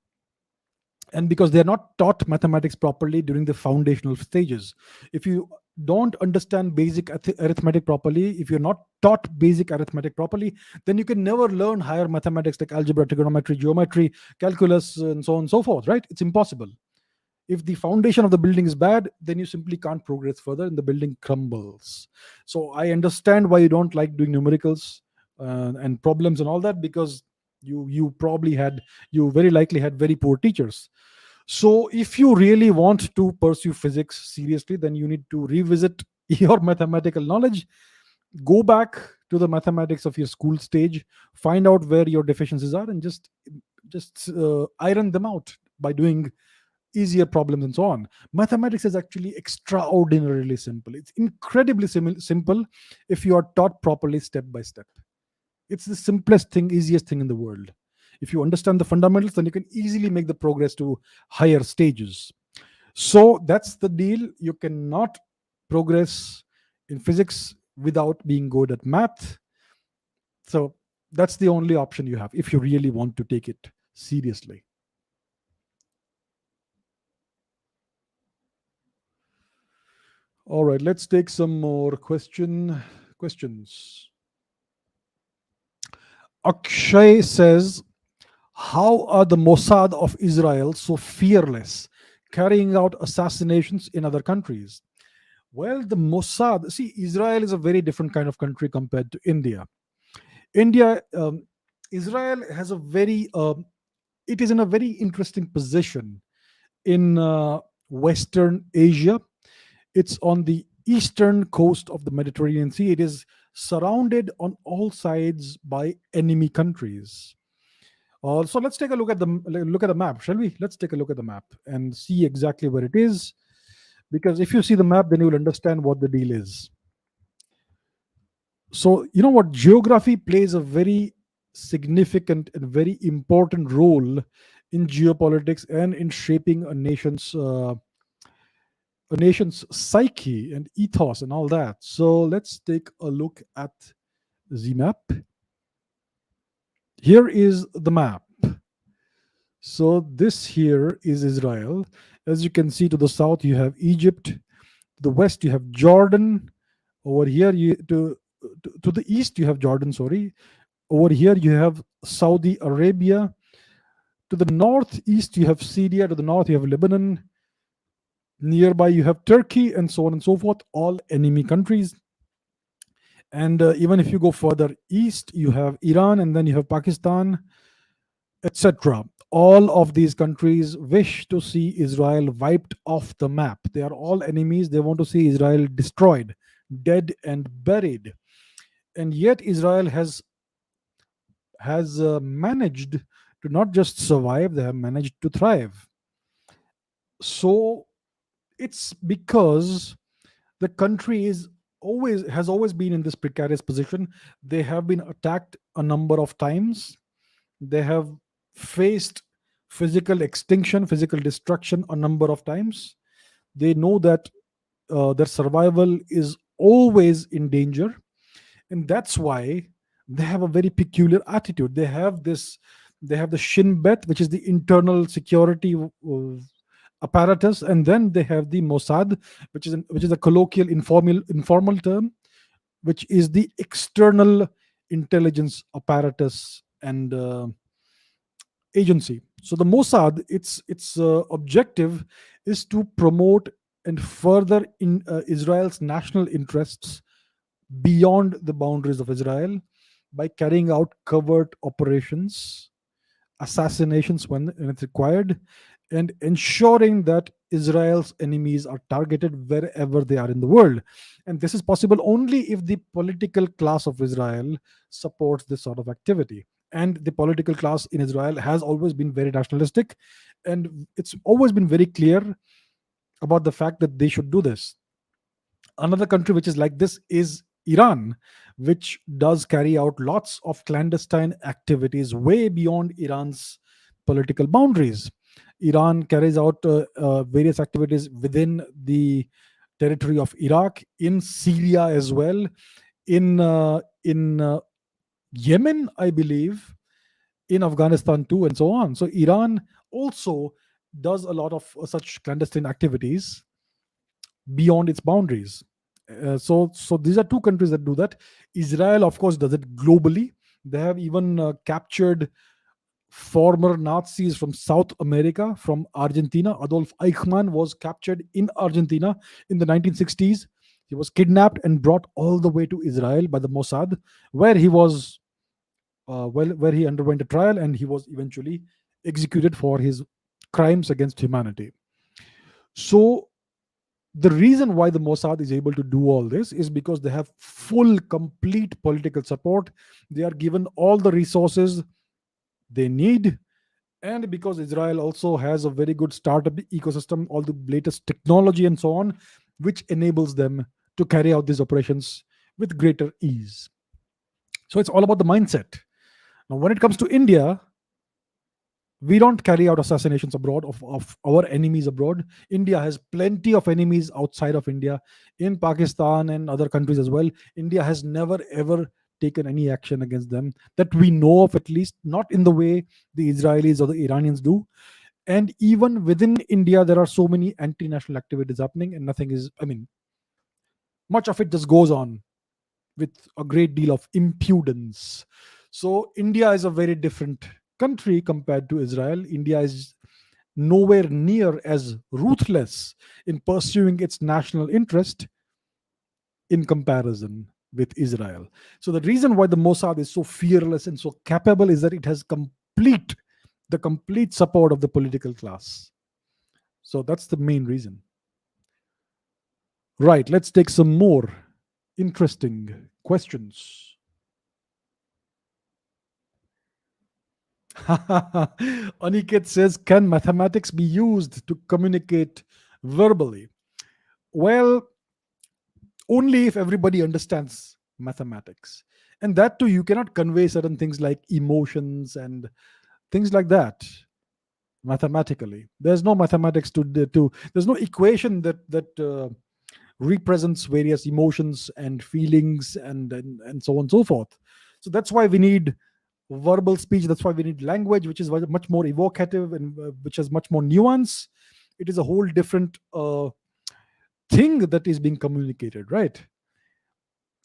and because they are not taught mathematics properly during the foundational stages. If you don't understand basic arithmetic properly, if you're not taught basic arithmetic properly, then you can never learn higher mathematics like algebra, trigonometry, geometry, calculus, and so on and so forth, right? It's impossible. If the foundation of the building is bad, then you simply can't progress further and the building crumbles. So I understand why you don't like doing numericals and problems and all that, because you very likely had very poor teachers. So if you really want to pursue physics seriously, then you need to revisit your mathematical knowledge Go back to the mathematics of your school stage, find out where your deficiencies are, and just iron them out by doing easier problems and so on. Mathematics is actually extraordinarily simple. It's incredibly simple if you are taught properly step by step. It's the simplest thing, easiest thing in the world. If you understand the fundamentals, then you can easily make the progress to higher stages. So that's the deal. You cannot progress in physics without being good at math. So that's the only option you have if you really want to take it seriously. All right, let's take some more questions. Akshay says, how are the Mossad of Israel so fearless, carrying out assassinations in other countries? Well, the Mossad, see, Israel is a very different kind of country compared to India. India, Israel has a it is in a very interesting position in Western Asia. It's on the eastern coast of the Mediterranean Sea. It is surrounded on all sides by enemy countries. So let's take a look at the map, shall we? Let's take a look at the map and see exactly where it is. Because if you see the map, then you will understand what the deal is. So you know what? Geography plays a very significant and very important role in geopolitics and in shaping a nation's psyche and ethos and all that. So let's take a look at the map. Here is the map. So this here is Israel. As you can see, to the south you have Egypt, to the west you have Jordan. Over here, to the east you have Jordan. Sorry. Over here you have Saudi Arabia. To the northeast you have Syria. To the north you have Lebanon. Nearby you have Turkey, and so on and so forth. All enemy countries. And even if you go further east, you have Iran, and then you have Pakistan, etc. All of these countries wish to see Israel wiped off the map. They are all enemies. They want to see Israel destroyed, dead and buried. And yet Israel has managed to not just survive; they have managed to thrive. So it's because the country is always has always been in this precarious position. They have been attacked a number of times. They have faced physical extinction, physical destruction a number of times. They know that their survival is always in danger, and that's why they have a very peculiar attitude. They have the Shin Bet, which is the internal security apparatus, and then they have the Mossad, which is a colloquial informal term, which is the external intelligence apparatus and agency. So the Mossad, its objective is to promote and further in Israel's national interests beyond the boundaries of Israel by carrying out covert operations, assassinations when it's required, and ensuring that Israel's enemies are targeted wherever they are in the world. And this is possible only if the political class of Israel supports this sort of activity. And the political class in Israel has always been very nationalistic, and it's always been very clear about the fact that they should do this. Another country which is like this is Iran, which does carry out lots of clandestine activities way beyond Iran's political boundaries. Iran carries out various activities within the territory of Iraq, in Syria as well, in Yemen, I believe, in Afghanistan too, and so on. So Iran also does a lot of such clandestine activities beyond its boundaries. So these are two countries that do that. Israel, of course, does it globally. They have even captured former Nazis from South America, from Argentina. Adolf Eichmann was captured in Argentina in the 1960s. He was kidnapped and brought all the way to Israel by the Mossad, where he was where he underwent a trial, and he was eventually executed for his crimes against humanity. So The reason why the Mossad is able to do all this is because they have full, complete political support. They are given all the resources they need, and because Israel also has a very good startup ecosystem, all the latest technology and so on, which enables them to carry out these operations with greater ease. So it's all about the mindset. Now, when it comes to India, we don't carry out assassinations abroad of our enemies abroad. India has plenty of enemies outside of India, in Pakistan and other countries as well. India has never ever taken any action against them that we know of, at least not in the way the Israelis or the Iranians do. And even within India, there are so many anti-national activities happening, and nothing is, I mean, much of it just goes on with a great deal of impudence. So India is a very different country compared to Israel. India is nowhere near as ruthless in pursuing its national interest in comparison with Israel. So the reason why the Mossad is so fearless and so capable is that it has complete support of the political class. So that's the main reason. Right, let's take some more interesting questions. Aniket says, can mathematics be used to communicate verbally? Well, only if everybody understands mathematics. And that too, you cannot convey certain things like emotions and things like that mathematically. There's no mathematics there's no equation that represents various emotions and feelings and so on and so forth. So that's why we need verbal speech. That's why we need language, which is much more evocative and which has much more nuance. It is a whole different thing that is being communicated, right?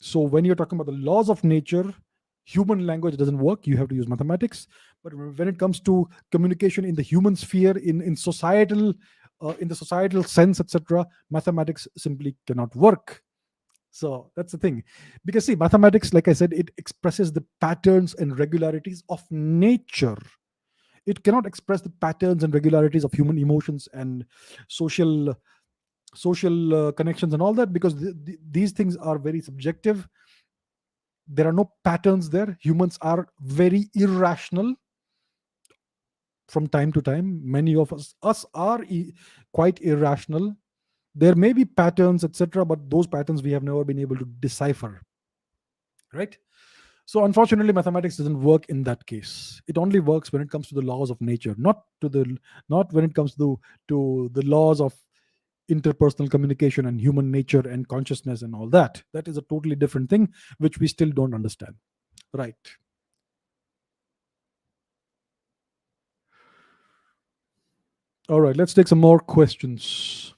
So when you're talking about the laws of nature, human language doesn't work. You have to use mathematics. But when it comes to communication in the human sphere, in societal, in the societal sense, etc., mathematics simply cannot work. So that's the thing. Because see, mathematics, like I said, it expresses the patterns and regularities of nature. It cannot express the patterns and regularities of human emotions and social connections and all that, because these things are very subjective. There are no patterns there. Humans are very irrational from time to time. Many of us are quite irrational. There may be patterns, etc., but those patterns we have never been able to decipher, right? So unfortunately, mathematics doesn't work in that case. It only works when it comes to the laws of nature, not when it comes to the laws of interpersonal communication and human nature and consciousness and all that. That is a totally different thing, which we still don't understand. Right. All right, let's take some more questions.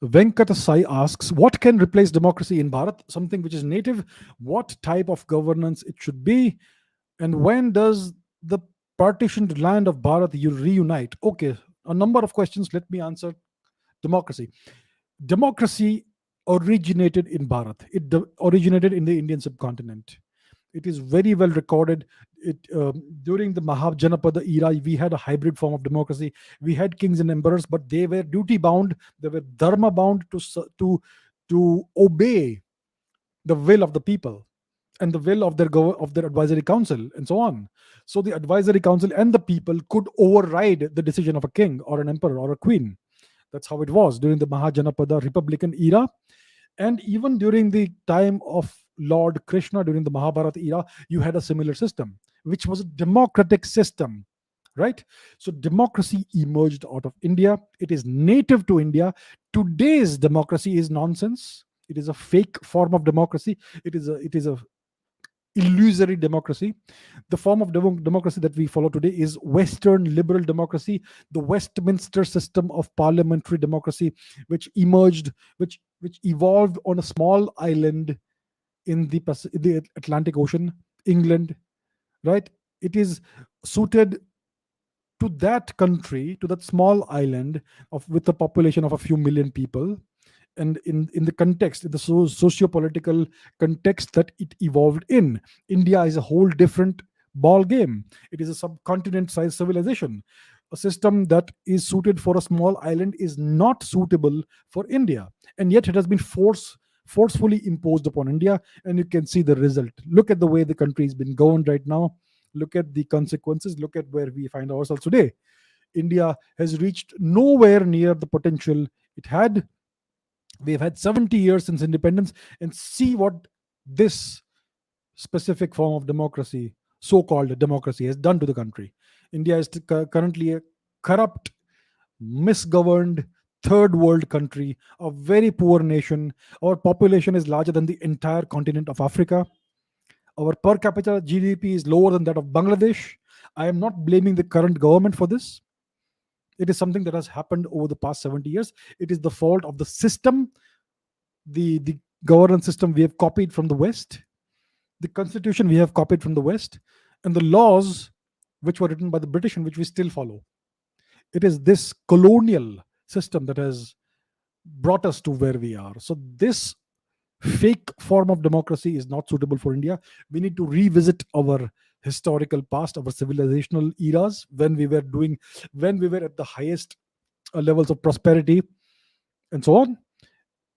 Venkata Sai asks, what can replace democracy in Bharat? Something which is native. What type of governance it should be? And when does the partitioned land of Bharat reunite? Okay, a number of questions. Let me answer. Democracy. Democracy originated in Bharat. It originated in the Indian subcontinent. It is very well recorded. During the Mahajanapada era, we had a hybrid form of democracy. We had kings and emperors, but they were duty bound. They were dharma bound to obey the will of the people and the will of their advisory council and so on. So the advisory council and the people could override the decision of a king or an emperor or a queen. That's how it was during the Mahajanapada Republican era. And even during the time of Lord Krishna, during the Mahabharata era, you had a similar system, which was a democratic system, right? So democracy emerged out of India. It is native to India. Today's democracy is nonsense. It is a fake form of democracy. It is a illusory democracy. The form of democracy that we follow today is Western liberal democracy, the Westminster system of parliamentary democracy, which emerged, which evolved on a small island in the Atlantic Ocean, England, right? It is suited to that country, to that small island of with a population of a few million people, and in the context, in the socio-political context that it evolved in. India is a whole different ball game. It is a subcontinent sized civilization. A system that is suited for a small island is not suitable for India, and yet it has been forcefully imposed upon India, and you can see the result. Look at the way the country has been governed right now. Look at the consequences. Look at where we find ourselves today. India has reached nowhere near the potential it had. We've had 70 years since independence, and see what this specific form of democracy, so called democracy, has done to the country. India is currently a corrupt, misgoverned, third world country, a very poor nation. Our population is larger than the entire continent of Africa. Our per capita GDP is lower than that of Bangladesh. I am not blaming the current government for this. It is something that has happened over the past 70 years. It is the fault of the system, the governance system we have copied from the West, the constitution we have copied from the West, and the laws which were written by the British and which we still follow. It is this colonial system that has brought us to where we are. So, this fake form of democracy is not suitable for India. We need to revisit our historical past, our civilizational eras when we were at the highest levels of prosperity and so on.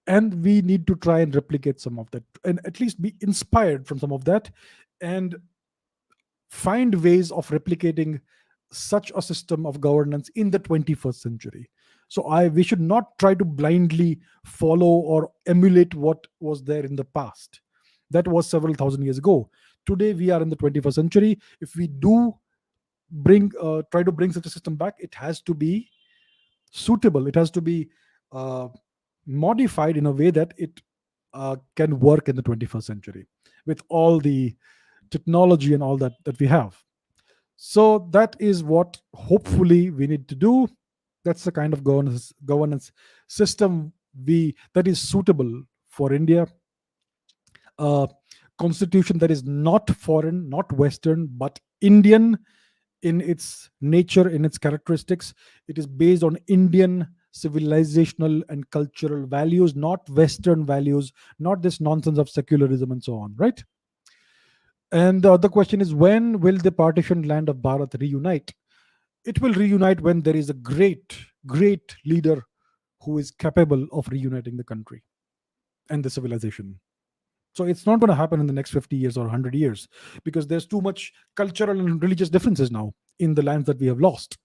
And we need to try and replicate some of that, and at least be inspired from some of that, and find ways of replicating such a system of governance in the 21st century. So we should not try to blindly follow or emulate what was there in the past. That was several thousand years ago. Today we are in the 21st century. If we do try to bring such a system back, it has to be suitable. It has to be uh, modified in a way that it can work in the 21st century with all the technology and all that we have. So that is what hopefully we need to do. That's the kind of governance system we that is suitable for India. A constitution that is not foreign, not Western, but Indian in its nature, in its characteristics. It is based on Indian civilizational and cultural values, not Western values, not this nonsense of secularism and so on, right? And the other question is, when will the partitioned land of Bharat reunite? It will reunite when there is a great leader who is capable of reuniting the country and the civilization. So it's not going to happen in the next 50 years or 100 years, because there's too much cultural and religious differences now in the lands that we have lost.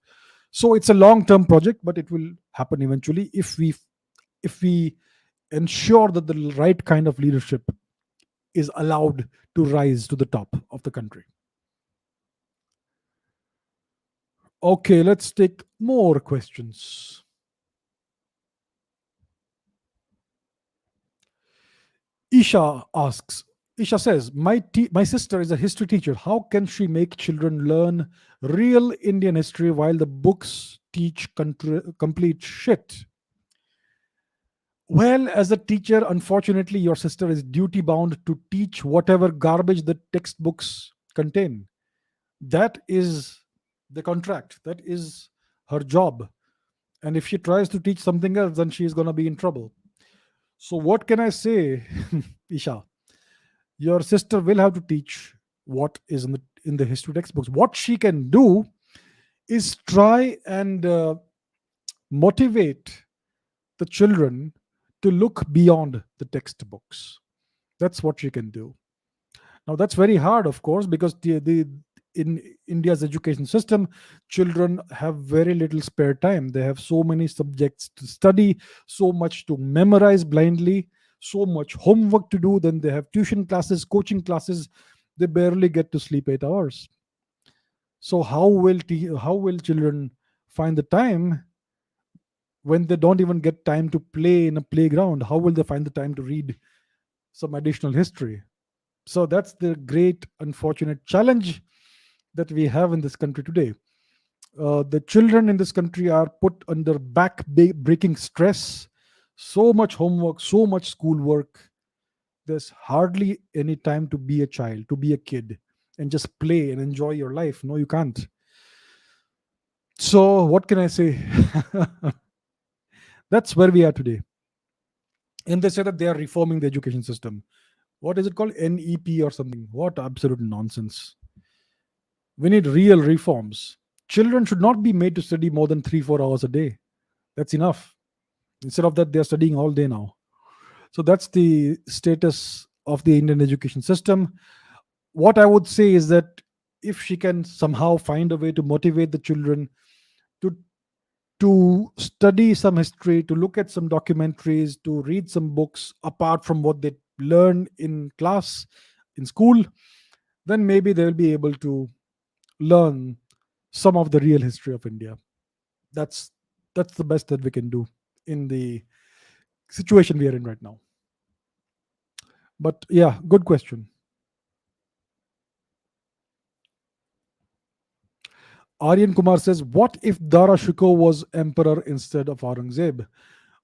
So it's a long term project, but it will happen eventually if we ensure that the right kind of leadership is allowed to rise to the top of the country. Okay, let's take more questions. Isha asks, Isha says, my sister is a history teacher. How can she make children learn real Indian history while the books teach complete shit? Well, as a teacher, unfortunately, your sister is duty bound to teach whatever garbage the textbooks contain. That is the contract, that is her job. And if she tries to teach something else, then she is going to be in trouble. So, what can I say, Isha? Your sister will have to teach what is in the history textbooks. What she can do is try and motivate the children to look beyond the textbooks. That's what she can do. Now, that's very hard, of course, because in India's education system, children have very little spare time. They have so many subjects to study, so much to memorize blindly, so much homework to do. Then they have tuition classes, coaching classes. They barely get to sleep 8 hours. So how will children find the time when they don't even get time to play in a playground? How will they find the time to read some additional history? So that's the great unfortunate challenge that we have in this country today. The children in this country are put under breaking stress, so much homework, so much schoolwork. There's hardly any time to be a child, to be a kid, and just play and enjoy your life. No, you can't. So, what can I say? That's where we are today. And they say that they are reforming the education system. What is it called? NEP or something? What absolute nonsense. We need real reforms. Children should not be made to study more than 3 4 hours a day. That's enough. Instead of that, they're studying all day now. So that's the status of the Indian education system. What I would say is that if she can somehow find a way to motivate the children to study some history, to look at some documentaries, to read some books apart from what they learn in class, in school, then maybe they'll be able to learn some of the real history of India. That's that's the best that we can do in the situation we are in right now. But yeah, good question. Aryan Kumar says, "What if Dara Shukoh was emperor instead of Aurangzeb?"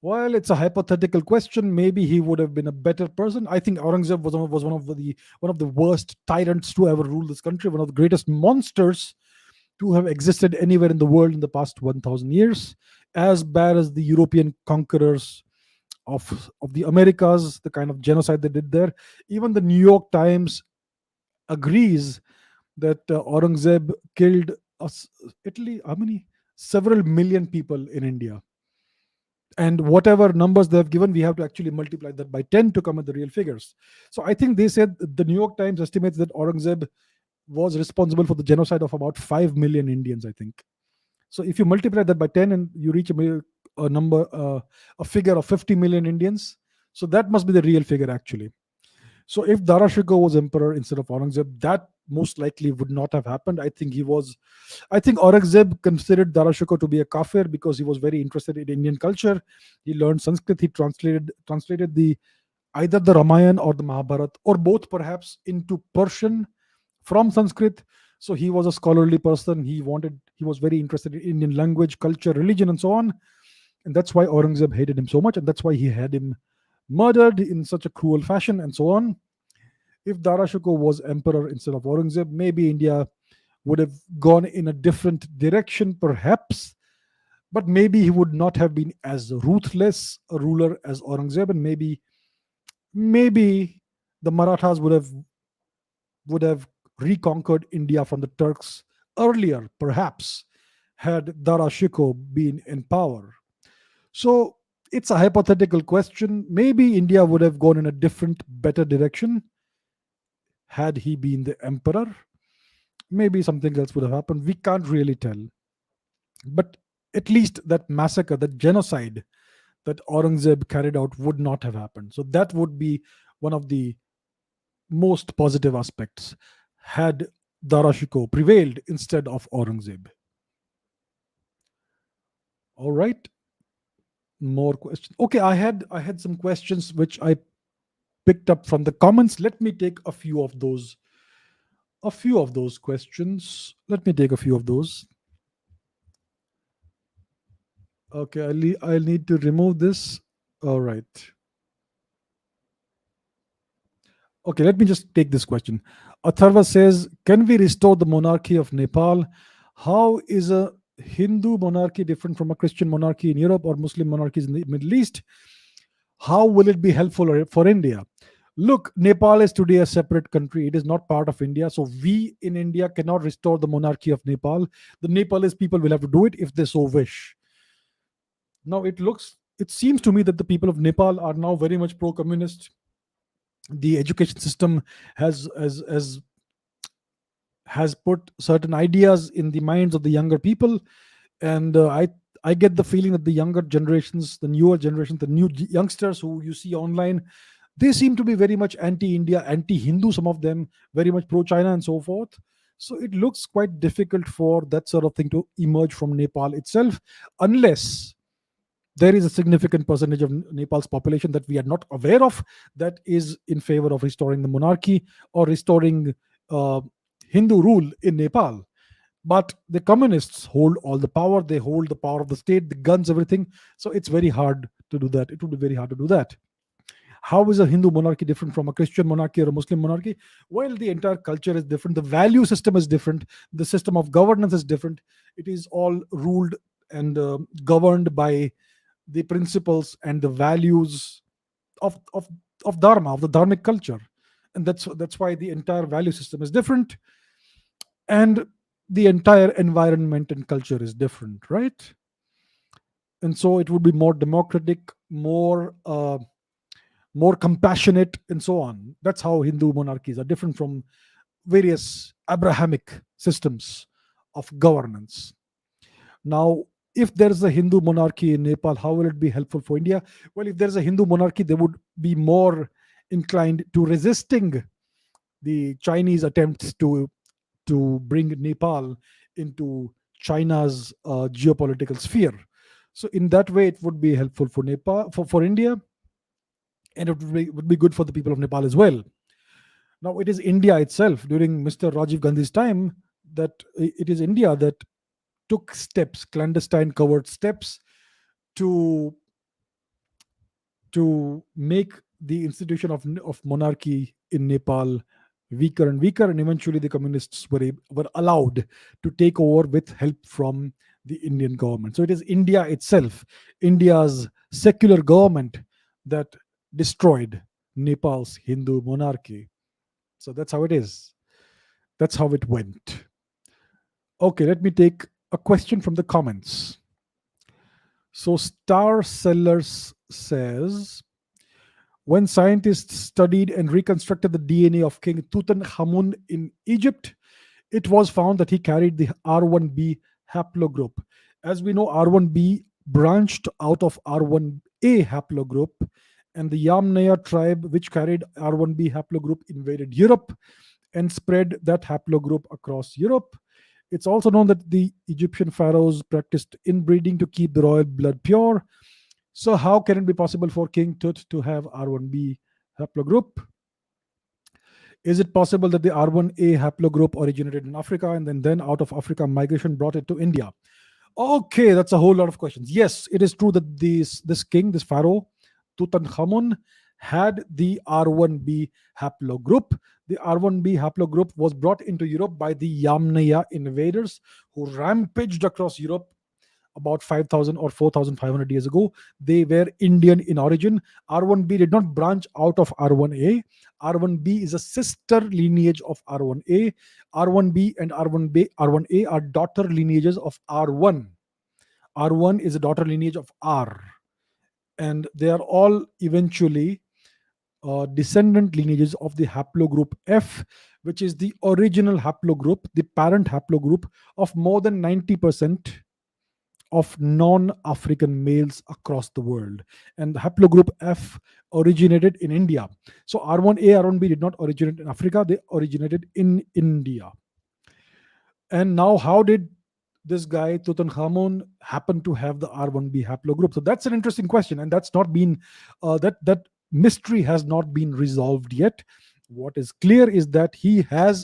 Well, it's a hypothetical question. Maybe he would have been a better person. I think Aurangzeb was one of the worst tyrants to ever rule this country, one of the greatest monsters to have existed anywhere in the world in the past 1,000 years. As bad as the European conquerors of the Americas, the kind of genocide they did there. Even the New York Times agrees that Aurangzeb killed us, Italy, how many? Several million people in India. And whatever numbers they have given, we have to actually multiply that by 10 to come at the real figures. So I think they said the New York Times estimates that Aurangzeb was responsible for the genocide of about 5 million Indians, I think. So if you multiply that by 10 and you reach a number, a figure of 50 million Indians, so that must be the real figure actually. So if Dara Shukoh was emperor instead of Aurangzeb, that most likely would not have happened. I think Aurangzeb considered Dara Shukoh to be a kafir because he was very interested in Indian culture. He learned Sanskrit. He translated the either the Ramayana or the Mahabharat or both perhaps into Persian from Sanskrit. So he was a scholarly person. He was very interested in Indian language, culture, religion, and so on. And that's why Aurangzeb hated him so much, and that's why he had him murdered in such a cruel fashion, and so on. If Dara Shukoh was emperor instead of Aurangzeb, maybe India would have gone in a different direction, perhaps, but maybe he would not have been as ruthless a ruler as Aurangzeb, and maybe the Marathas would have reconquered India from the Turks earlier, perhaps, had Dara Shikoh been in power. So it's a hypothetical question. Maybe India would have gone in a different, better direction had he been the emperor. Maybe something else would have happened. We can't really tell. But at least that massacre, that genocide that Aurangzeb carried out would not have happened. So that would be one of the most positive aspects had Dara Shikoh prevailed instead of Aurangzeb. All right. More questions. Okay, I had some questions which I picked up from the comments. Let me take a few of those questions. Let me take a few of those. Okay, I'll need to remove this. All right. Okay, let me just take this question. Atharva says, "Can we restore the monarchy of Nepal? How is a Hindu monarchy different from a Christian monarchy in Europe or Muslim monarchies in the Middle East? How will it be helpful for India?" Look, Nepal is today a separate country. It is not part of India. So we in India cannot restore the monarchy of Nepal. The Nepalese people will have to do it if they so wish. Now it seems to me that the people of Nepal are now very much pro-communist. The education system has put certain ideas in the minds of the younger people, and I get the feeling that the younger generations, the newer generations, the new youngsters who you see online, they seem to be very much anti-India, anti-Hindu, some of them very much pro-China and so forth. So it looks quite difficult for that sort of thing to emerge from Nepal itself, unless there is a significant percentage of Nepal's population that we are not aware of that is in favor of restoring the monarchy or restoring uh, Hindu rule in Nepal. But the communists hold all the power. They hold the power of the state, the guns, everything. So it's very hard to do that. It would be very hard to do that. How is a Hindu monarchy different from a Christian monarchy or a Muslim monarchy? Well, the entire culture is different. The value system is different. The system of governance is different. It is all ruled and governed by the principles and the values of, of, of Dharma, of the Dharmic culture. And that's why the entire value system is different. And the entire environment and culture is different, right? And so it would be more democratic, more compassionate, and so on. That's how Hindu monarchies are different from various Abrahamic systems of governance. Now, if there is a Hindu monarchy in Nepal, how will it be helpful for India? Well, if there is a Hindu monarchy, they would be more inclined to resisting the Chinese attempts to bring Nepal into China's geopolitical sphere. So, in that way, it would be helpful for Nepal, for India, and it would be good for the people of Nepal as well. Now, it is India itself during Mr. Rajiv Gandhi's time that it is India that took steps, clandestine covert steps, to to make the institution of monarchy in Nepal weaker and weaker, and eventually the communists were allowed to take over with help from the Indian government. So it is India itself, India's secular government, that destroyed Nepal's Hindu monarchy. So that's how it is. That's how it went. Okay, let me take a question from the comments. So Star Sellers says, when scientists studied and reconstructed the DNA of King Tutankhamun in Egypt, it was found that he carried the R1b haplogroup. As we know, R1b branched out of R1a haplogroup, and the Yamnaya tribe, which carried R1b haplogroup, invaded Europe and spread that haplogroup across Europe. It's also known that the Egyptian pharaohs practiced inbreeding to keep the royal blood pure. So, how can it be possible for King Tut to have R1b haplogroup? Is it possible that the R1a haplogroup originated in Africa, and then out of Africa migration brought it to India? Okay, that's a whole lot of questions. Yes, it is true that this king, this pharaoh, Tutankhamun, had the R1b haplogroup. The R1b haplogroup was brought into Europe by the Yamnaya invaders who rampaged across Europe about 5,000 or 4,500 years ago. They were Indian in origin. R1b did not branch out of R1a. R1b is a sister lineage of R1a. R1b and R1a are daughter lineages of R1. R1 is a daughter lineage of R, and they are all eventually descendant lineages of the haplogroup F, which is the original haplogroup, the parent haplogroup of more than 90% of non-African males across the world. And the haplogroup F originated in India. So R1a, R1b did not originate in Africa, they originated in India. And now, how did this guy Tutankhamun happen to have the R1b haplogroup? So that's an interesting question, and that's not been that mystery has not been resolved yet. What is clear is that he has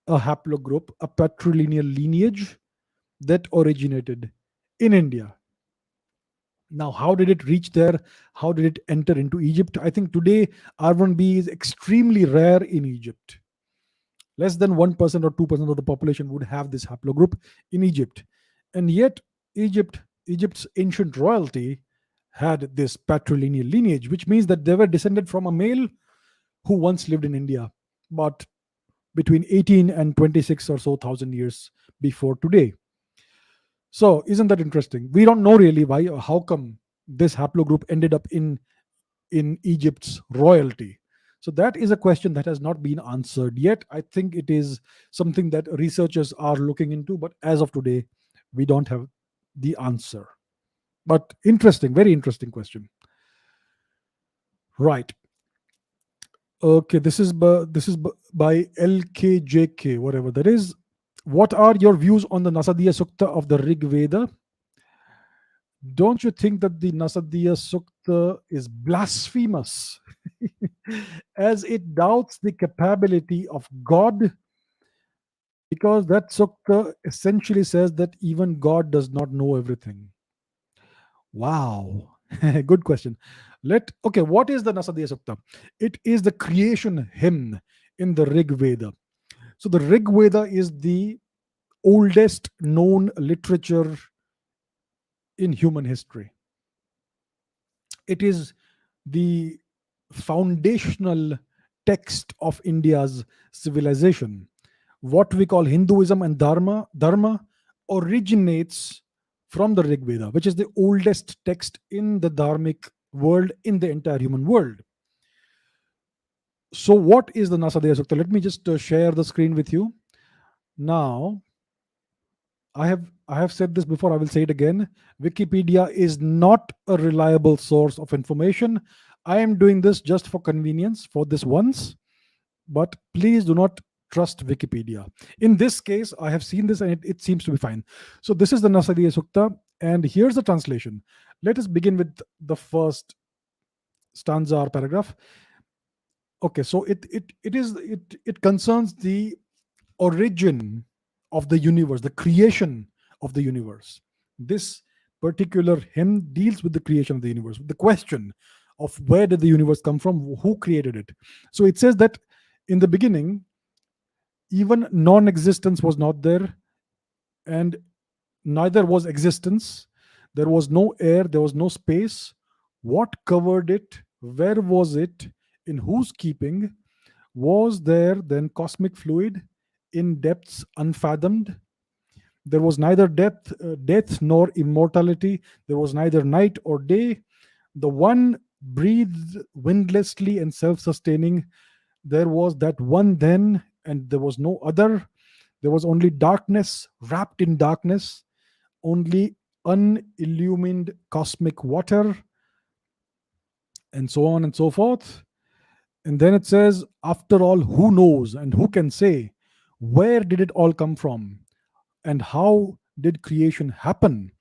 a haplogroup, a patrilineal lineage that originated in India. Now, how did it reach there? How did it enter into Egypt? I think today R1b is extremely rare in Egypt. Less than 1% or 2% of the population would have this haplogroup in Egypt. And yet, Egypt's ancient royalty had this patrilineal lineage, which means that they were descended from a male who once lived in India, but between 18 and 26 or so thousand years before today. So, isn't that interesting? We don't know really why or how come this haplogroup ended up in Egypt's royalty. So that is a question that has not been answered yet. I think it is something that researchers are looking into, but as of today, we don't have the answer. But interesting, very interesting question. Right. Okay, this is by LKJK, whatever that is. What are your views on the Nasadiya Sukta of the Rig Veda? Don't you think that the Nasadiya Sukta is blasphemous as it doubts the capability of God? Because that sukta essentially says that even God does not know everything. Wow. Good question. What is the Nasadiya Sukta? It is the creation hymn in the Rig Veda. So the Rig Veda is the oldest known literature in human history. It is the foundational text of India's civilization. What we call Hinduism and Dharma originates from the Rig Veda, which is the oldest text in the dharmic world, in the entire human world. So, what is the Nasadeva Sukta? Let me just share the screen with you. Now, I have said this before, I will say it again. Wikipedia is not a reliable source of information. I am doing this just for convenience for this once, but please do not trust Wikipedia. In this case, I have seen this and it seems to be fine. So, this is the Nasadiya Sukta, and here's the translation. Let us begin with the first stanza or paragraph. Okay, so it concerns the origin of the universe, the creation of the universe. This particular hymn deals with the creation of the universe, the question of where did the universe come from, who created it. So it says that in the beginning, even non existence was not there, and neither was existence. There was no air, there was no space. What covered it? Where was it? In whose keeping? Was there then cosmic fluid in depths unfathomed? There was neither death nor immortality. There was neither night or day. The one breathed windlessly and self sustaining. There was that one then, and there was no other. There was only darkness, wrapped in darkness, only unillumined cosmic water, and so on and so forth. And then it says, after all, who knows and who can say where did it all come from and how did creation happen?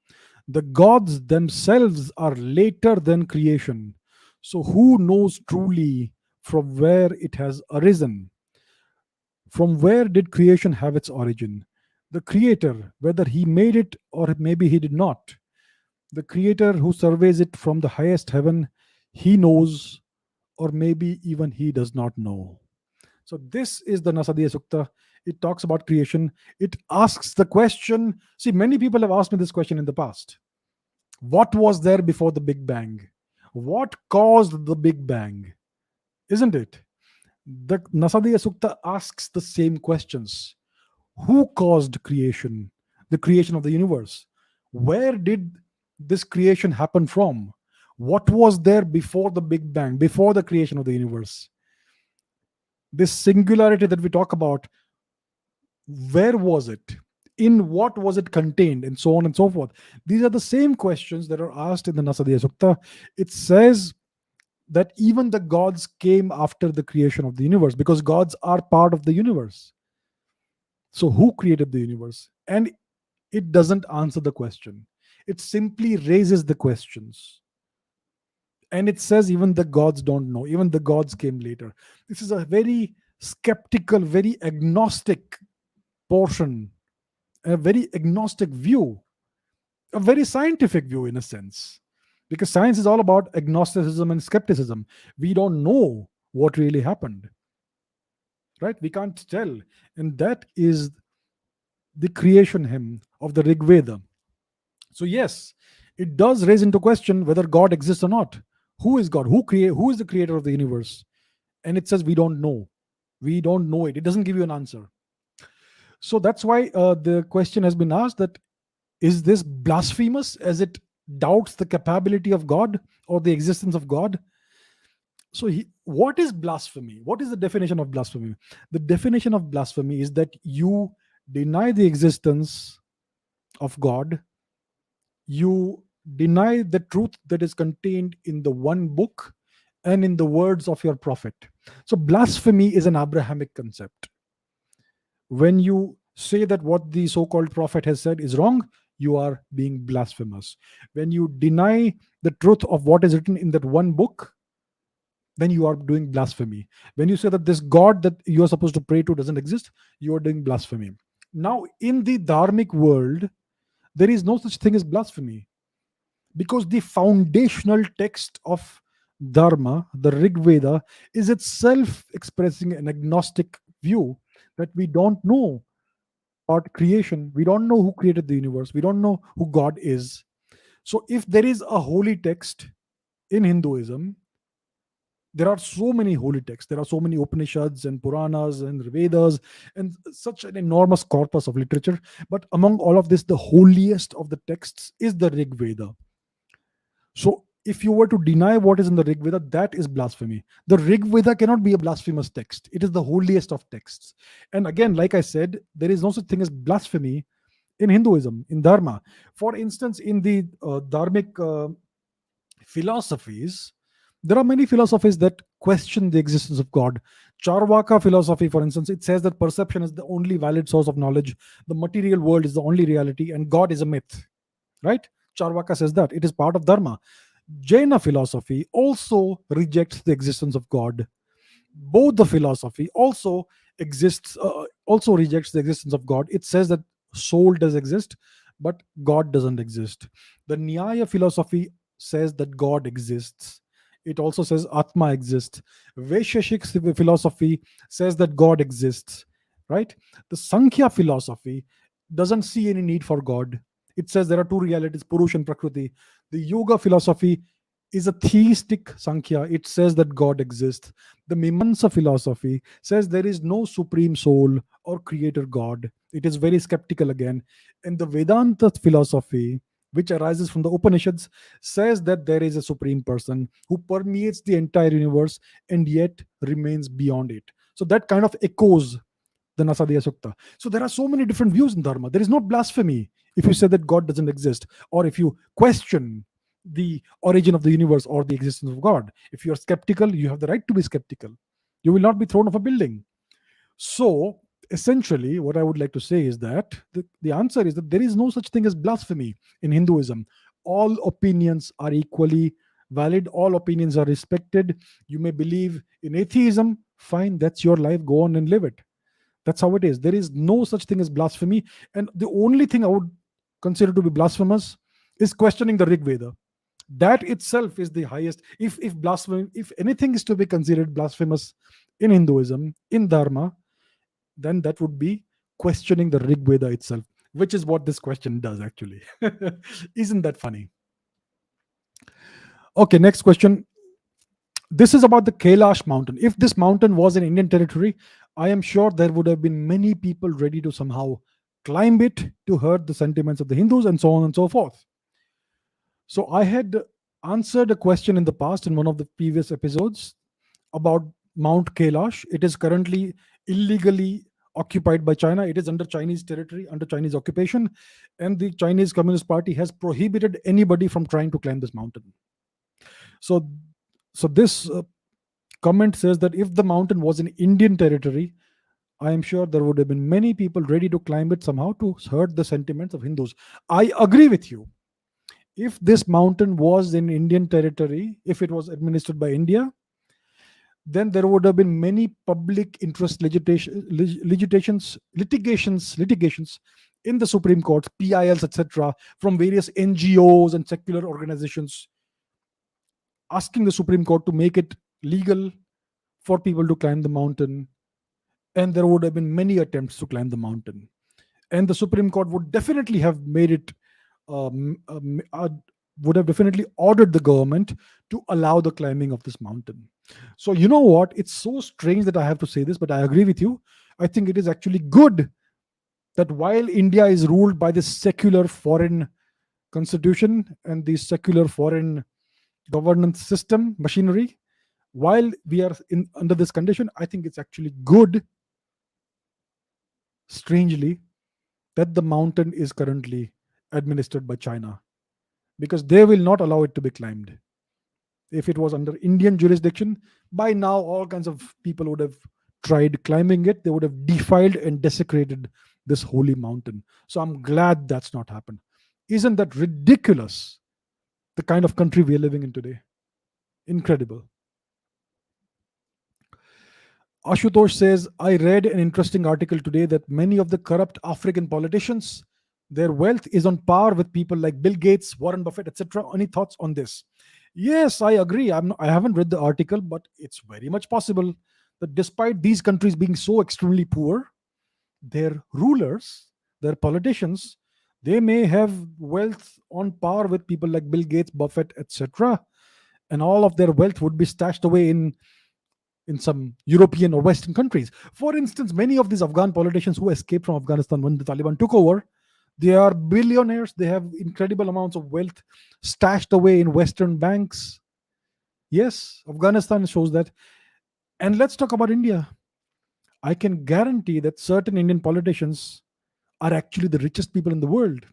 The gods themselves are later than creation. So who knows truly from where it has arisen? From where did creation have its origin? The creator, whether he made it or maybe he did not. The creator who surveys it from the highest heaven, he knows, or maybe even he does not know. So this is the Nasadiya Sukta. It talks about creation. It asks the question. See, many people have asked me this question in the past. What was there before the Big Bang? What caused the Big Bang? Isn't it? The Nasadiya Sukta asks the same questions. Who caused creation? The creation of the universe. Where did this creation happen from? What was there before the Big Bang, before the creation of the universe? This singularity that we talk about, where was it? In what was it contained? And so on and so forth. These are the same questions that are asked in the Nasadiya Sukta. It says that even the gods came after the creation of the universe because gods are part of the universe. So, who created the universe? And it doesn't answer the question, it simply raises the questions. And it says even the gods don't know, even the gods came later. This is a very skeptical, very agnostic portion, a very agnostic view, a very scientific view in a sense. Because science is all about agnosticism and skepticism. We don't know what really happened, right? We can't tell. And that is the creation hymn of the Rig Veda. So, yes, it does raise into question whether God exists or not. Who is God? Who is the creator of the universe? And it says we don't know. We don't know it. It doesn't give you an answer. So that's why the question has been asked that is this blasphemous as it doubts the capability of God or the existence of God? So, what is blasphemy? What is the definition of blasphemy? The definition of blasphemy is that you deny the existence of God, you deny the truth that is contained in the one book and in the words of your prophet. So, blasphemy is an Abrahamic concept. When you say that what the so called prophet has said is wrong, you are being blasphemous. When you deny the truth of what is written in that one book, then you are doing blasphemy. When you say that this God that you are supposed to pray to doesn't exist, you are doing blasphemy. Now, in the dharmic world, there is no such thing as blasphemy because the foundational text of Dharma, the Rig Veda, is itself expressing an agnostic view that we don't know about creation. We don't know who created the universe. We don't know who God is. So, if there is a holy text in Hinduism, There are so many holy texts. There are so many Upanishads and Puranas and Vedas and such an enormous corpus of literature. But among all of this, the holiest of the texts is the Rig Veda. So if you were to deny what is in the Rig Veda, that is blasphemy. The Rig Veda cannot be a blasphemous text. It is the holiest of texts. And again, like I said, there is no such thing as blasphemy in Hinduism, in Dharma. For instance, in the Dharmic philosophies, there are many philosophies that question the existence of God. Charvaka philosophy, for instance, it says that perception is the only valid source of knowledge, the material world is the only reality, and God is a myth. Right? Charvaka says that it is part of Dharma. Jaina philosophy also rejects the existence of God. Bouddha philosophy also rejects the existence of God. It says that soul does exist, but God doesn't exist. The Nyaya philosophy says that God exists. It also says Atma exists. Vaisheshik philosophy says that God exists. Right? The Sankhya philosophy doesn't see any need for God. It says there are two realities, Purush and Prakriti. The Yoga philosophy is a theistic Sankhya. It says that God exists. The Mimamsa philosophy says there is no supreme soul or creator God. It is very skeptical again. And the Vedanta philosophy, which arises from the Upanishads, says that there is a supreme person who permeates the entire universe and yet remains beyond it. So that kind of echoes the Nasadiya Sukta. So there are so many different views in Dharma. There is no blasphemy if you say that God doesn't exist, or if you question the origin of the universe or the existence of God. If you are skeptical, you have the right to be skeptical. You will not be thrown off a building. So essentially, what I would like to say is that the answer is that there is no such thing as blasphemy in Hinduism. All opinions are equally valid, all opinions are respected. You may believe in atheism, fine, that's your life, go on and live it. That's how it is. There is no such thing as blasphemy. And the only thing I would consider to be blasphemous is questioning the Rig Veda. That itself is the highest. If blasphemy, if anything is to be considered blasphemous in Hinduism, in Dharma, then that would be questioning the Rig Veda itself, which is what this question does actually. Isn't that funny? Okay, next question. This is about the Kailash Mountain. If this mountain was an Indian territory, I am sure there would have been many people ready to somehow climb it to hurt the sentiments of the Hindus and so on and so forth. So I had answered a question in the past in one of the previous episodes about Mount Kailash. It is currently illegally occupied by China. It is under Chinese territory, under Chinese occupation, and the Chinese Communist Party has prohibited anybody from trying to climb this mountain. So, this comment says that if the mountain was an Indian territory, I am sure there would have been many people ready to climb it somehow to hurt the sentiments of Hindus. I agree with you. If this mountain was in Indian territory, if it was administered by India, then there would have been many public interest litigations in the Supreme Court, PILs, etc., from various NGOs and secular organizations, asking the Supreme Court to make it legal for people to climb the mountain. And there would have been many attempts to climb the mountain. And the Supreme Court would definitely have made it, would have definitely ordered the government to allow the climbing of this mountain. So, you know what? It's so strange that I have to say this, but I agree with you. I think it is actually good that while India is ruled by this secular foreign constitution and the secular foreign governance system machinery, while we are under this condition, I think it's actually good, strangely, that the mountain is currently administered by China, because they will not allow it to be climbed. If it was under Indian jurisdiction, by now all kinds of people would have tried climbing it. They would have defiled and desecrated this holy mountain. So I'm glad that's not happened. Isn't that ridiculous? The kind of country we are living in today. Incredible. Ashutosh says, I read an interesting article today that many of the corrupt African politicians, their wealth is on par with people like Bill Gates, Warren Buffett, etc. Any thoughts on this? Yes, I agree. I haven't read the article, but it's very much possible that despite these countries being so extremely poor, their rulers, their politicians, they may have wealth on par with people like Bill Gates, Buffett, etc. and all of their wealth would be stashed away in some European or Western countries. For instance, many of these Afghan politicians who escaped from Afghanistan when the Taliban took over, they are billionaires. They have incredible amounts of wealth stashed away in Western banks. Yes, Afghanistan shows that. And let's talk about India. I can guarantee that certain Indian politicians are actually the richest people in the world.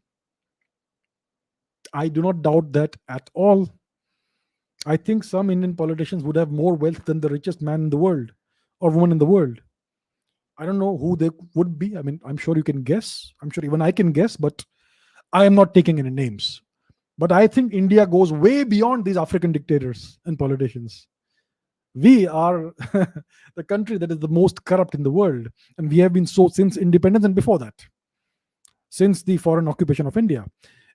I do not doubt that at all. I think some Indian politicians would have more wealth than the richest man in the world or woman in the world. I don't know who they would be. I mean, I'm sure you can guess. I'm sure even I can guess, but I am not taking any names. But I think India goes way beyond these African dictators and politicians. We are the country that is the most corrupt in the world. And we have been so since independence and before that, since the foreign occupation of India.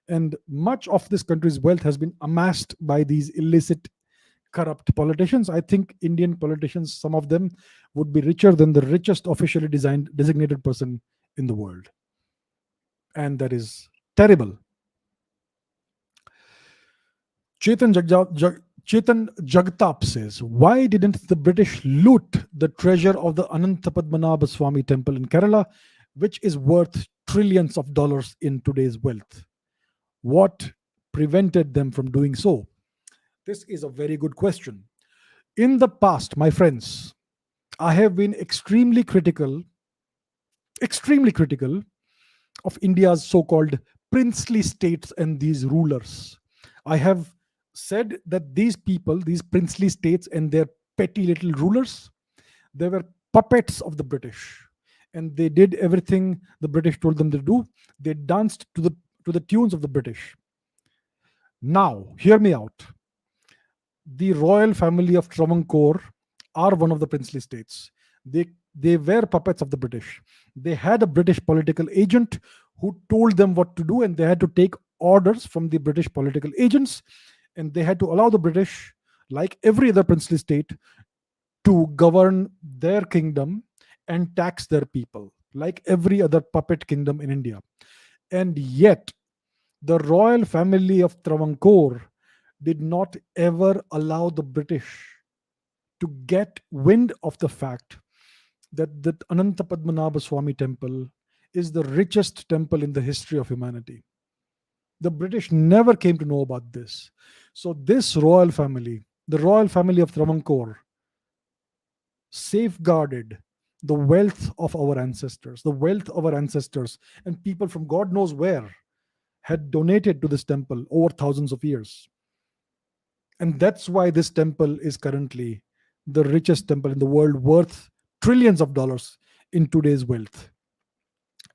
And much of this country's wealth has been amassed by these illicit, corrupt politicians. I think Indian politicians, some of them, would be richer than the richest officially designated person in the world. And that is terrible. Chetan Jagtap says, why didn't the British loot the treasure of the Ananta Padmanabhaswamy Temple in Kerala, which is worth trillions of dollars in today's wealth? What prevented them from doing so? This is a very good question. In the past, my friends, I have been extremely critical of India's so called princely states and these rulers. I have said that these people, these princely states and their petty little rulers, they were puppets of the British. And they did everything the British told them to do. They danced to the tunes of the British. Now, hear me out. The royal family of Travancore are one of the princely states. They were puppets of the British. They had a British political agent who told them what to do, and they had to take orders from the British political agents, and they had to allow the British, like every other princely state, to govern their kingdom and tax their people, like every other puppet kingdom in India. And yet, the royal family of Travancore did not ever allow the British to get wind of the fact that the Ananta Padmanabhaswamy Temple is the richest temple in the history of humanity. The British never came to know about this. So, this royal family, the royal family of Travancore, safeguarded the wealth of our ancestors, the wealth of our ancestors, and people from God knows where had donated to this temple over thousands of years. And that's why this temple is currently the richest temple in the world, worth trillions of dollars in today's wealth.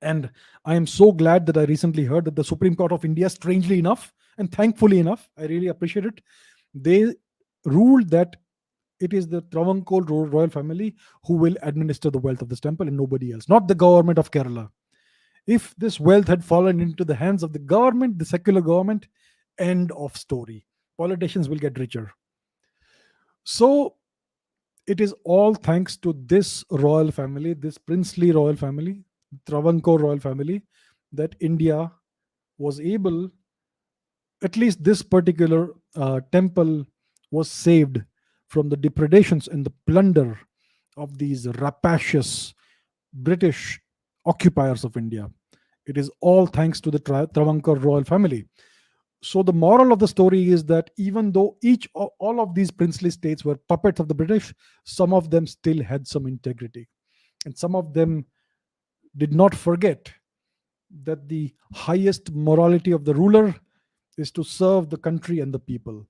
And I am so glad that I recently heard that the Supreme Court of India, strangely enough, and thankfully enough, I really appreciate it, they ruled that it is the Travancore royal family who will administer the wealth of this temple and nobody else, not the government of Kerala. If this wealth had fallen into the hands of the government, the secular government, end of story. Politicians will get richer. So it is all thanks to this royal family, this princely royal family, Travancore royal family, that India was able, at least this particular temple was saved from the depredations and the plunder of these rapacious British occupiers of India. It is all thanks to the Travancore royal family. So the moral of the story is that even though all of these princely states were puppets of the British, some of them still had some integrity, and some of them did not forget that the highest morality of the ruler is to serve the country and the people,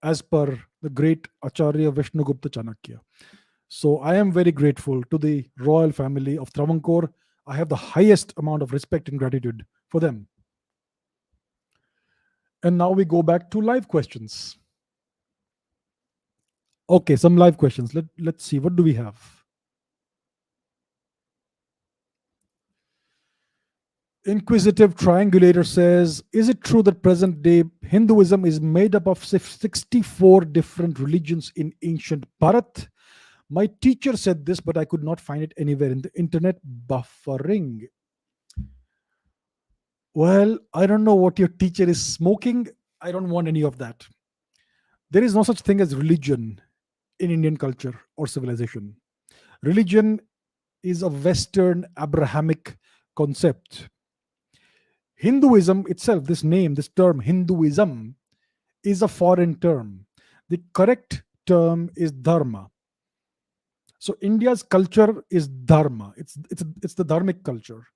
as per the great Acharya Vishnugupt Chanakya. So I am very grateful to the royal family of Travancore. I have the highest amount of respect and gratitude for them. And now we go back to live questions. Okay, some live questions. Let's see. What do we have? Inquisitive Triangulator says, is it true that present day Hinduism is made up of 64 different religions in ancient Bharat? My teacher said this, but I could not find it anywhere in the internet. Buffering. Well, I don't know what your teacher is smoking. I don't want any of that. There is no such thing as religion in Indian culture or civilization. Religion is a Western Abrahamic concept. Hinduism itself, this name, this term, Hinduism, is a foreign term. The correct term is dharma. So India's culture is dharma. It's the dharmic culture.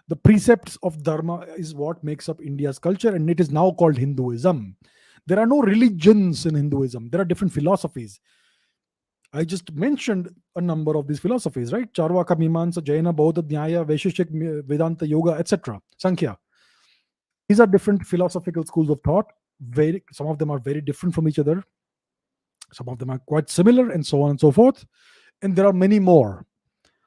The precepts of dharma is what makes up India's culture, and it is now called Hinduism. There are no religions in Hinduism. There are different philosophies. I just mentioned a number of these philosophies, right? Charvaka, Mimamsa, Jaina, Bauddha, Nyaya, Vaisheshik, Vedanta, Yoga, etc. Sankhya. These are different philosophical schools of thought. Some of them are very different from each other. Some of them are quite similar, and so on and so forth. And there are many more.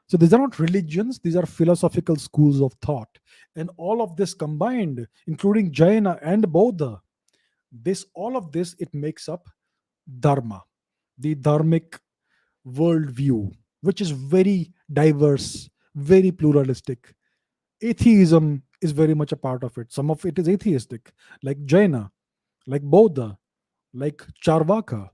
So these are not religions, these are philosophical schools of thought. And all of this combined, including Jaina and Bauddha, all of this, it makes up Dharma, the Dharmic worldview, which is very diverse, very pluralistic. Atheism is very much a part of it. Some of it is atheistic, like Jaina, like Bauddha, like Charvaka.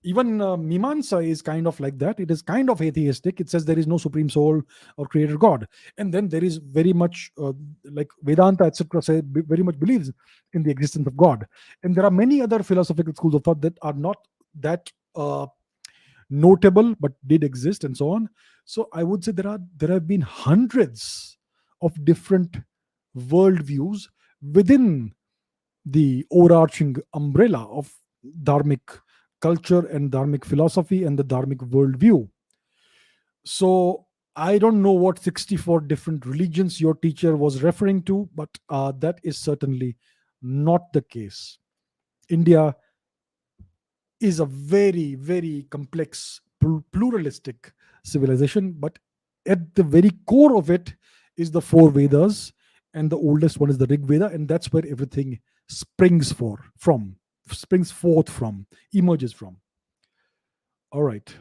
Even Mimamsa is kind of like that. It is kind of atheistic. It says there is no supreme soul or creator God. And then there is very much like Vedanta, etc., very much believes in the existence of God. And there are many other philosophical schools of thought that are not that notable, but did exist, and so on. So I would say there have been hundreds of different worldviews within the overarching umbrella of dharmic culture and dharmic philosophy and the dharmic worldview. So I don't know what 64 different religions your teacher was referring to, but that is certainly not the case. India is a very, very complex, pluralistic civilization, but at the very core of it is the four Vedas, and the oldest one is the Rig Veda, and that's where everything springs forth from, emerges from. All right.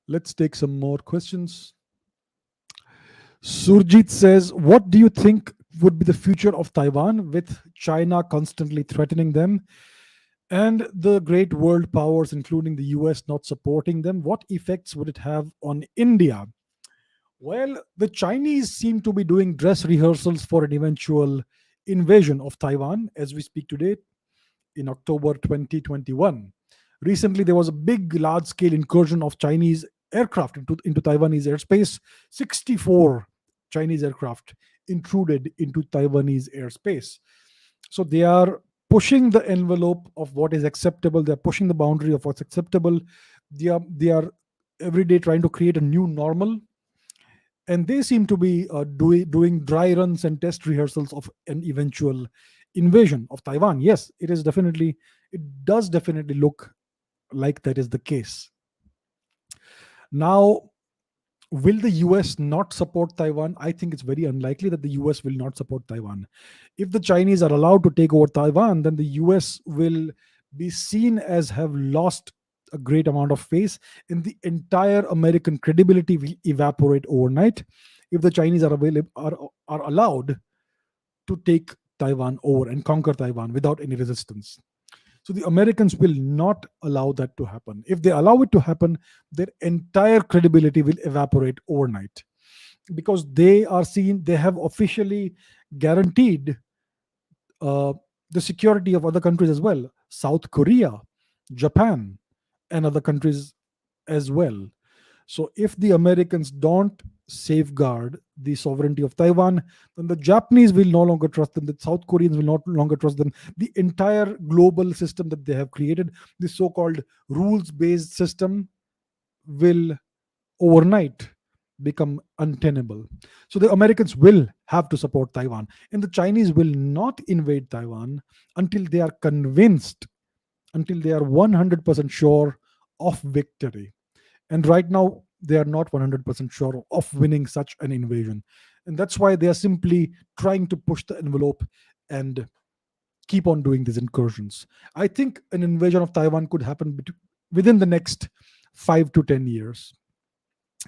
Let's take some more questions. Surjit says, what do you think would be the future of Taiwan with China constantly threatening them and the great world powers, including the US, not supporting them? What effects would it have on India? Well, the Chinese seem to be doing dress rehearsals for an eventual invasion of Taiwan as we speak today in October 2021. Recently, there was a big, large scale incursion of Chinese aircraft into Taiwanese airspace. 64 Chinese aircraft intruded into Taiwanese airspace. So they are pushing the envelope of what is acceptable. They're pushing the boundary of what's acceptable. They are every day trying to create a new normal, and they seem to be doing dry runs and test rehearsals of an eventual invasion of Taiwan. Yes, it does definitely look like that is the case. Now, will the US not support Taiwan? I think it's very unlikely that the US will not support Taiwan. If the Chinese are allowed to take over Taiwan, then the US will be seen as have lost a great amount of face, and the entire American credibility will evaporate overnight if the Chinese are allowed to take Taiwan over and conquer Taiwan without any resistance. So the Americans will not allow that to happen. If they allow it to happen, their entire credibility will evaporate overnight, because they have officially guaranteed the security of other countries as well. South Korea, Japan, and other countries as well. So if the Americans don't safeguard the sovereignty of Taiwan, then the Japanese will no longer trust them, the South Koreans will no longer trust them. The entire global system that they have created, this so-called rules-based system, will overnight become untenable. So the Americans will have to support Taiwan, and the Chinese will not invade Taiwan until they are convinced, until they are 100% sure of victory. And right now, they are not 100% sure of winning such an invasion. And that's why they are simply trying to push the envelope and keep on doing these incursions. I think an invasion of Taiwan could happen within the next 5 to 10 years.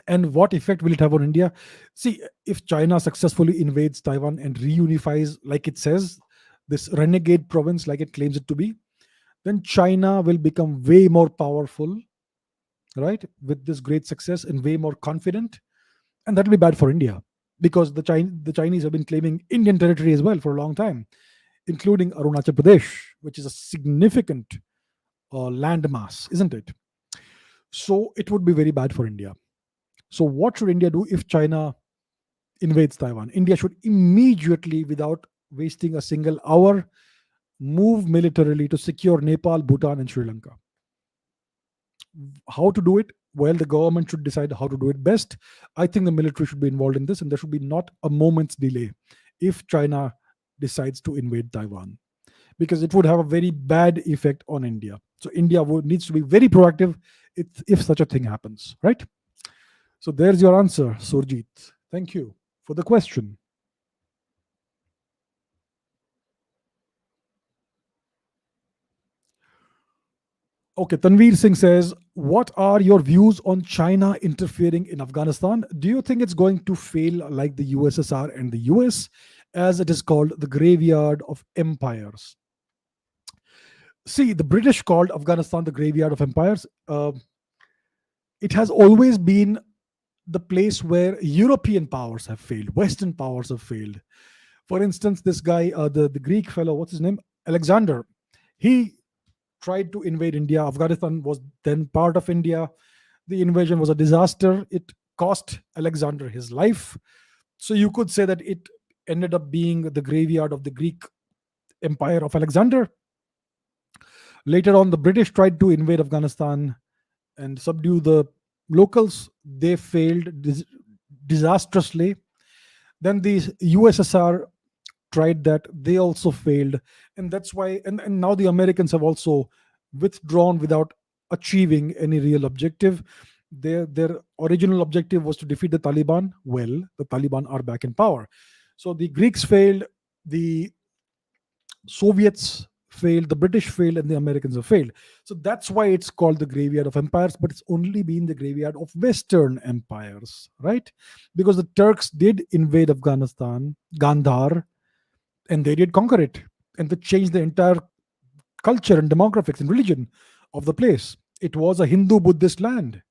And what effect will it have on India? See, if China successfully invades Taiwan and reunifies, like it says, this renegade province like it claims it to be, then China will become way more powerful, right, with this great success and way more confident, and that will be bad for India because the Chinese have been claiming Indian territory as well for a long time, including Arunachal Pradesh, which is a significant landmass, isn't it? So it would be very bad for India. So what should India do if China invades Taiwan? India should immediately, without wasting a single hour, move militarily to secure Nepal, Bhutan, and Sri Lanka. How to do it? Well, the government should decide how to do it best. I think the military should be involved in this, and there should be not a moment's delay if China decides to invade Taiwan, because it would have a very bad effect on India. So India needs to be very proactive if such a thing happens, right? So there's your answer, Surjit. Thank you for the question. Okay, Tanveer Singh says, what are your views on China interfering in Afghanistan? Do you think it's going to fail like the USSR and the US, as it is called the graveyard of empires? See, the British called Afghanistan the graveyard of empires. It has always been the place where European powers have failed, Western powers have failed. For instance, this guy, the Greek fellow, what's his name? Alexander. He tried to invade India. Afghanistan was then part of India. The invasion was a disaster. It cost Alexander his life. So you could say that it ended up being the graveyard of the Greek empire of Alexander. Later on, the British tried to invade Afghanistan and subdue the locals. They failed disastrously. Then the USSR tried that. They also failed. And that's why, and now the Americans have also withdrawn without achieving any real objective. Their original objective was to defeat the Taliban. Well, the Taliban are back in power. So the Greeks failed, the Soviets failed, the British failed, and the Americans have failed. So that's why it's called the graveyard of empires, but it's only been the graveyard of Western empires, right? Because the Turks did invade Afghanistan, Gandhar, and they did conquer it, and they changed the entire culture and demographics and religion of the place. It was a Hindu Buddhist land.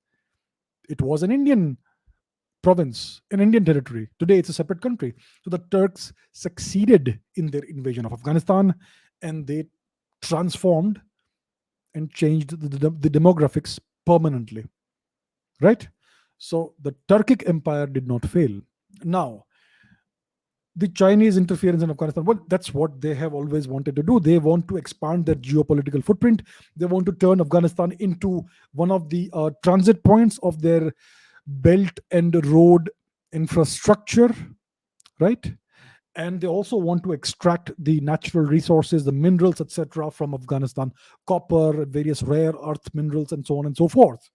It was an Indian province, an Indian territory. Today it's a separate country. So the Turks succeeded in their invasion of Afghanistan, and they transformed and changed the demographics permanently, right? So the Turkic empire did not fail. Now, the Chinese interference in Afghanistan, well, that's what they have always wanted to do. They want to expand their geopolitical footprint. They want to turn Afghanistan into one of the transit points of their belt and road infrastructure, right? And they also want to extract the natural resources, the minerals, etc., from Afghanistan, copper, various rare earth minerals, and so on and so forth.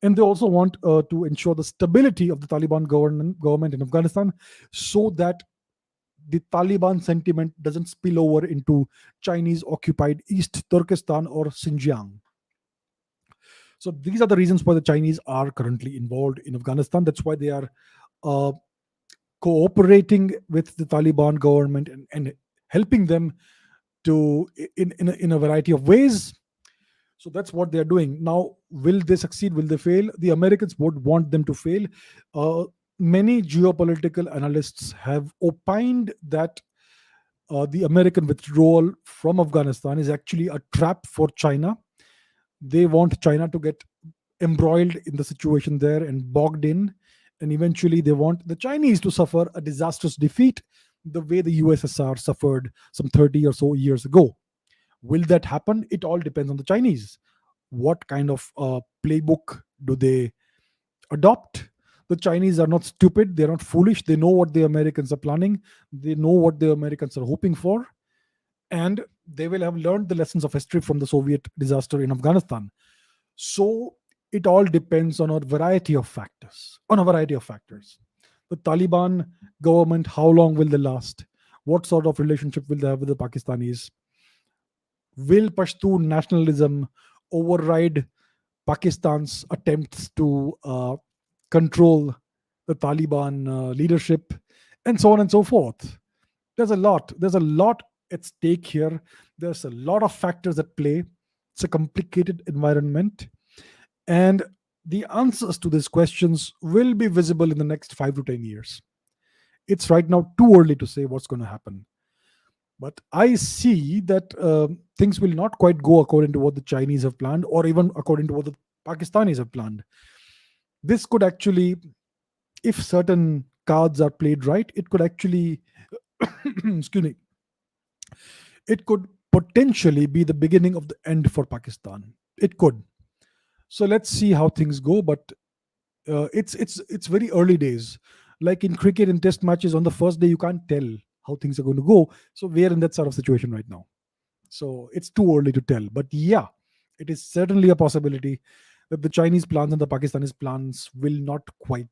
And they also want to ensure the stability of the Taliban government in Afghanistan, so that the Taliban sentiment doesn't spill over into Chinese occupied East Turkestan or Xinjiang. So these are the reasons why the Chinese are currently involved in Afghanistan. That's why they are cooperating with the Taliban government and helping them to in a variety of ways. So that's what they're doing. Now, will they succeed? Will they fail? The Americans would want them to fail. Many geopolitical analysts have opined that the American withdrawal from Afghanistan is actually a trap for China. They want China to get embroiled in the situation there and bogged in. And eventually, they want the Chinese to suffer a disastrous defeat the way the USSR suffered some 30 or so years ago. Will that happen? It all depends on the Chinese. What kind of playbook do they adopt? The Chinese are not stupid. They're not foolish. They know what the Americans are planning. They know what the Americans are hoping for. And they will have learned the lessons of history from the Soviet disaster in Afghanistan. So it all depends on a variety of factors. The Taliban government, how long will they last? What sort of relationship will they have with the Pakistanis? Will Pashtun nationalism override Pakistan's attempts to control the Taliban leadership, and so on and so forth? There's a lot at stake here. There's a lot of factors at play. It's a complicated environment, and the answers to these questions will be visible in the next 5 to 10 years. It's right now too early to say what's going to happen. But I see that things will not quite go according to what the Chinese have planned, or even according to what the Pakistanis have planned. This could actually, if certain cards are played right, it could actually, excuse me, it could potentially be the beginning of the end for Pakistan. It could. So let's see how things go. But it's very early days. Like in cricket and test matches, on the first day you can't tell how things are going to go. So we are in that sort of situation right now. So it's too early to tell. But yeah, it is certainly a possibility that the Chinese plans and the Pakistanis plans will not quite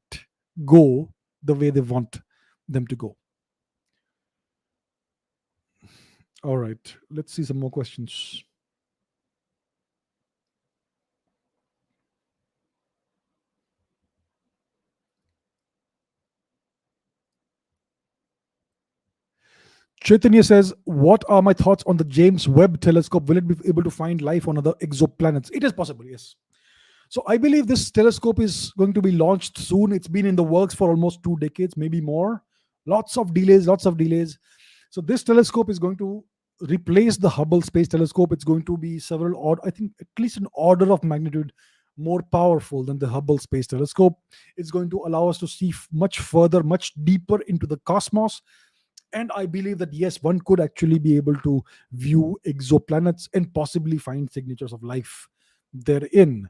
go the way they want them to go. All right, let's see some more questions. Chaitanya says, "What are my thoughts on the James Webb telescope? Will it be able to find life on other exoplanets?" It is possible, yes. So I believe this telescope is going to be launched soon. It's been in the works for almost 2 decades, maybe more. Lots of delays, lots of delays. So this telescope is going to replace the Hubble Space Telescope. It's going to be several odd, I think at least an order of magnitude more powerful than the Hubble Space Telescope. It's going to allow us to see much further, much deeper into the cosmos. And I believe that yes, one could actually be able to view exoplanets and possibly find signatures of life therein.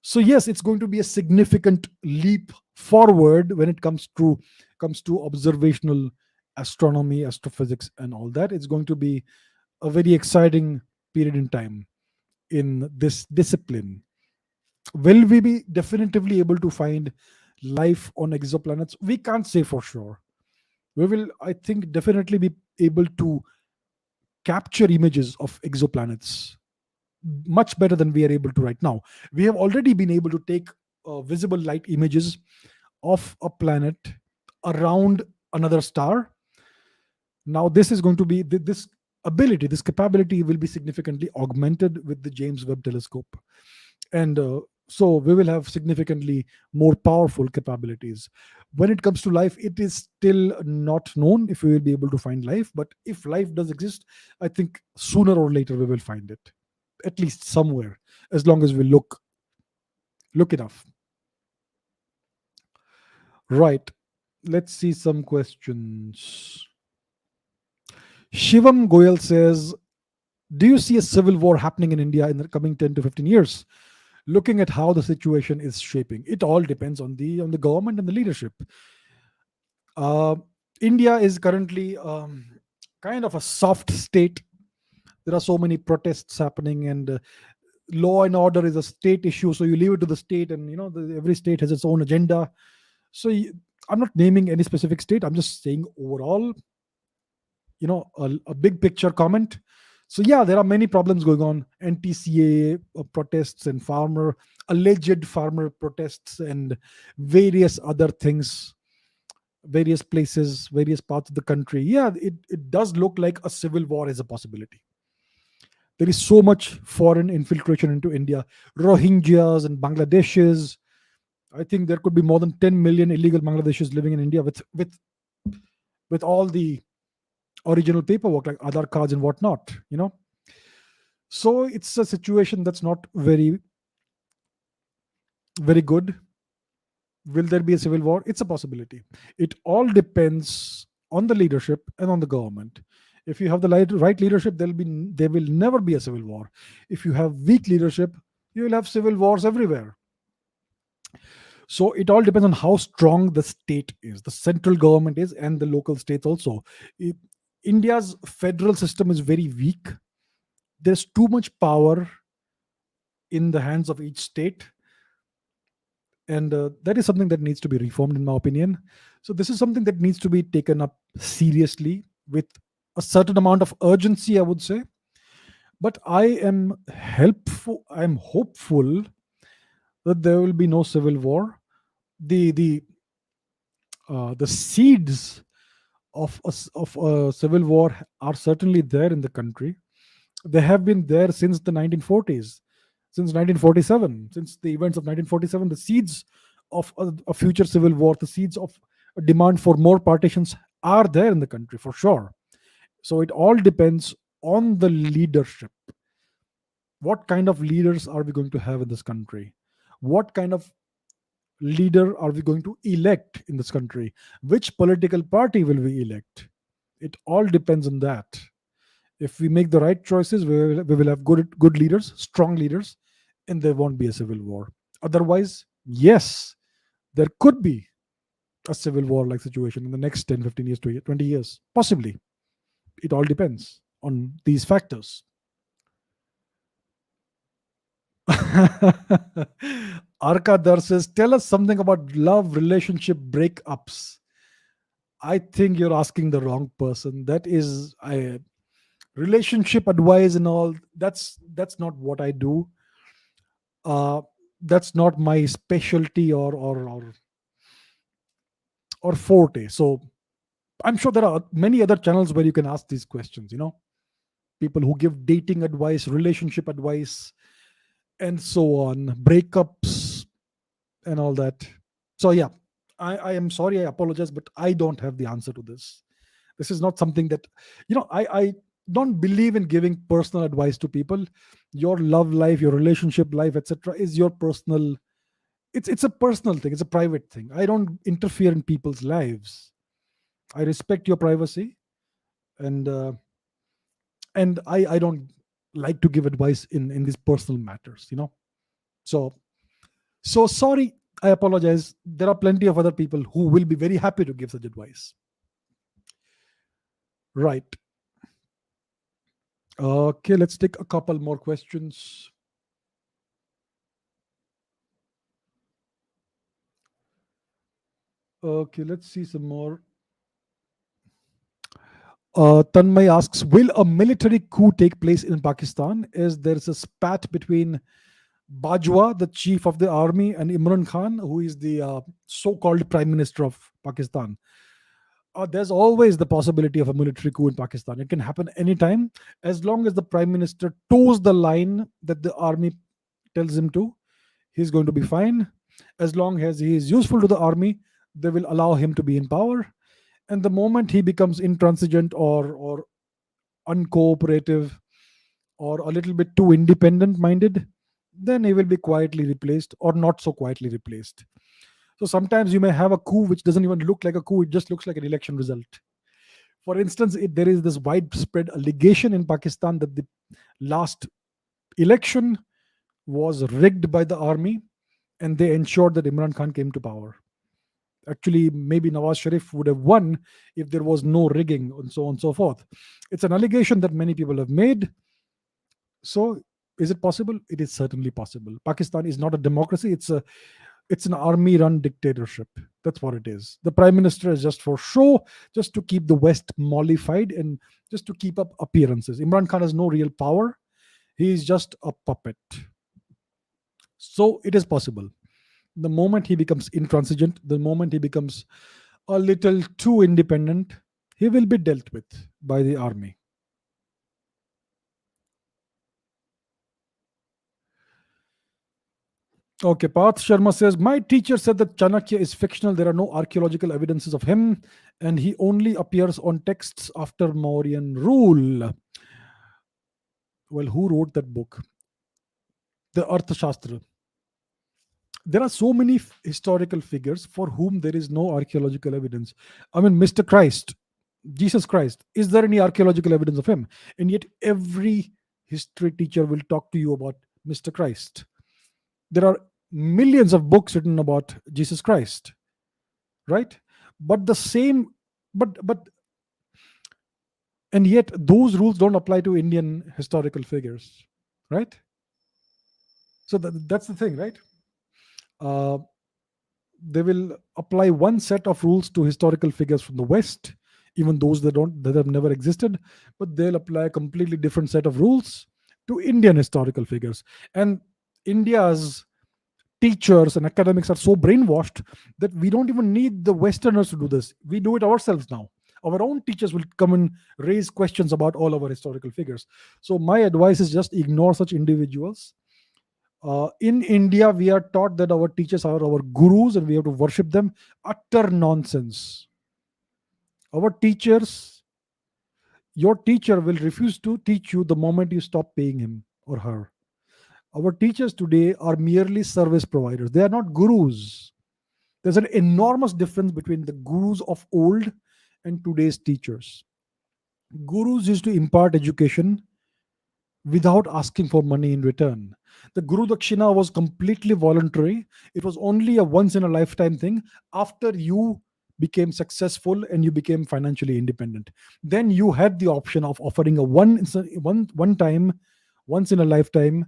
So yes, it's going to be a significant leap forward when it comes to observational astronomy, astrophysics, and all that. It's going to be a very exciting period in time in this discipline. Will we be definitively able to find life on exoplanets? We can't say for sure. We will, I think, definitely be able to capture images of exoplanets much better than we are able to right now. We have already been able to take visible light images of a planet around another star. Now, this is going to be this ability, this capability will be significantly augmented with the James Webb Telescope, and so we will have significantly more powerful capabilities. When it comes to life, it is still not known if we will be able to find life. But if life does exist, I think sooner or later we will find it, at least somewhere, as long as we look enough. Right. Let's see some questions. Shivam Goyal says, "Do you see a civil war happening in India in the coming 10 to 15 years? Looking at how the situation is shaping, it all depends on the government and the leadership. Uh, India is currently kind of a soft state. There are so many protests happening, and law and order is a state issue. So you leave it to the state, and every state has its own agenda. So I'm not naming any specific state. I'm just saying overall, a big picture comment. So yeah, there are many problems going on: anti-CAA protests and alleged farmer protests, and various other things, various places, various parts of the country. Yeah, it does look like a civil war is a possibility. There is so much foreign infiltration into India. Rohingyas and Bangladeshis. I think there could be more than 10 million illegal Bangladeshis living in India with all the original paperwork like Aadhaar cards and whatnot. So it's a situation that's not very, very good. Will there be a civil war? It's a possibility. It all depends on the leadership and on the government. If you have the right leadership, there will never be a civil war. If you have weak leadership, you will have civil wars everywhere. So it all depends on how strong the state is, the central government is, and the local states also. India's federal system is very weak. There's too much power in the hands of each state, and that is something that needs to be reformed, in my opinion. So this is something that needs to be taken up seriously with a certain amount of urgency, I would say. But I'm hopeful that there will be no civil war. The seeds of a civil war are certainly there in the country. They have been there since the 1940s, since 1947, since the events of 1947. The seeds of a future civil war, the seeds of a demand for more partitions are there in the country for sure. So it all depends on the leadership. What kind of leaders are we going to have in this country? What kind of leader are we going to elect in this country? Which political party will we elect? It all depends on that. If we make the right choices, we will have good leaders, strong leaders, and there won't be a civil war. Otherwise, yes, there could be a civil war like situation in the next 10, 15 years, 20 years. Possibly. It all depends on these factors. Arkadar says, tell us something about love relationship breakups. I think you're asking the wrong person. That is, I relationship advice and all. That's not what I do. Uh, that's not my specialty or forte. So I'm sure there are many other channels where you can ask these questions. People who give dating advice, relationship advice, and so on, breakups and all that. So yeah, I am sorry, I apologize, but I don't have the answer to this. This is not something that, I don't believe in giving personal advice to people. Your love life, your relationship life, etc., is your personal. It's a personal thing. It's a private thing. I don't interfere in people's lives. I respect your privacy, and I don't like to give advice in these personal matters. So so sorry. I apologize. There are plenty of other people who will be very happy to give such advice. Right. Okay, let's take a couple more questions. Okay, let's see some more. Tanmay asks, will a military coup take place in Pakistan as there's a spat between Bajwa, the chief of the army, and Imran Khan, who is the so-called prime minister of Pakistan? There's always the possibility of a military coup in Pakistan. It can happen anytime, as long as the prime minister toes the line that the army tells him to. He's going to be fine. As long as he is useful to the army, they will allow him to be in power. And the moment he becomes intransigent or uncooperative or a little bit too independent minded, then he will be quietly replaced or not so quietly replaced. So sometimes you may have a coup which doesn't even look like a coup, it just looks like an election result. For instance, there is this widespread allegation in Pakistan that the last election was rigged by the army and they ensured that Imran Khan came to power. Actually, maybe Nawaz Sharif would have won if there was no rigging and so on and so forth. It's an allegation that many people have made. So, is it possible? It is certainly possible. Pakistan is not a democracy. It's an army-run dictatorship. That's what it is. The prime minister is just for show, just to keep the West mollified and just to keep up appearances. Imran Khan has no real power. He is just a puppet. So it is possible. The moment he becomes intransigent, the moment he becomes a little too independent, he will be dealt with by the army. Okay, Parth Sharma says, my teacher said that Chanakya is fictional. There are no archaeological evidences of him, and he only appears on texts after Mauryan rule. Well, who wrote that book? The Arthashastra. There are so many historical figures for whom there is no archaeological evidence. I mean, Mr. Christ, Jesus Christ, is there any archaeological evidence of him? And yet, every history teacher will talk to you about Mr. Christ. There are millions of books written about Jesus Christ, right? But the same, but and yet those rules don't apply to Indian historical figures, right? So that's the thing, right? Uh, they will apply one set of rules to historical figures from the West, even those that have never existed, but they'll apply a completely different set of rules to Indian historical figures. And India's teachers and academics are so brainwashed that we don't even need the Westerners to do this. We do it ourselves now. Our own teachers will come and raise questions about all our historical figures. So my advice is just ignore such individuals. In India, we are taught that our teachers are our gurus and we have to worship them. Utter nonsense. Our teachers, your teacher will refuse to teach you the moment you stop paying him or her. Our teachers today are merely service providers. They are not gurus. There's an enormous difference between the gurus of old and today's teachers. Gurus used to impart education without asking for money in return. The Guru Dakshina was completely voluntary. It was only a once in a lifetime thing after you became successful and you became financially independent. Then you had the option of offering a one time, once in a lifetime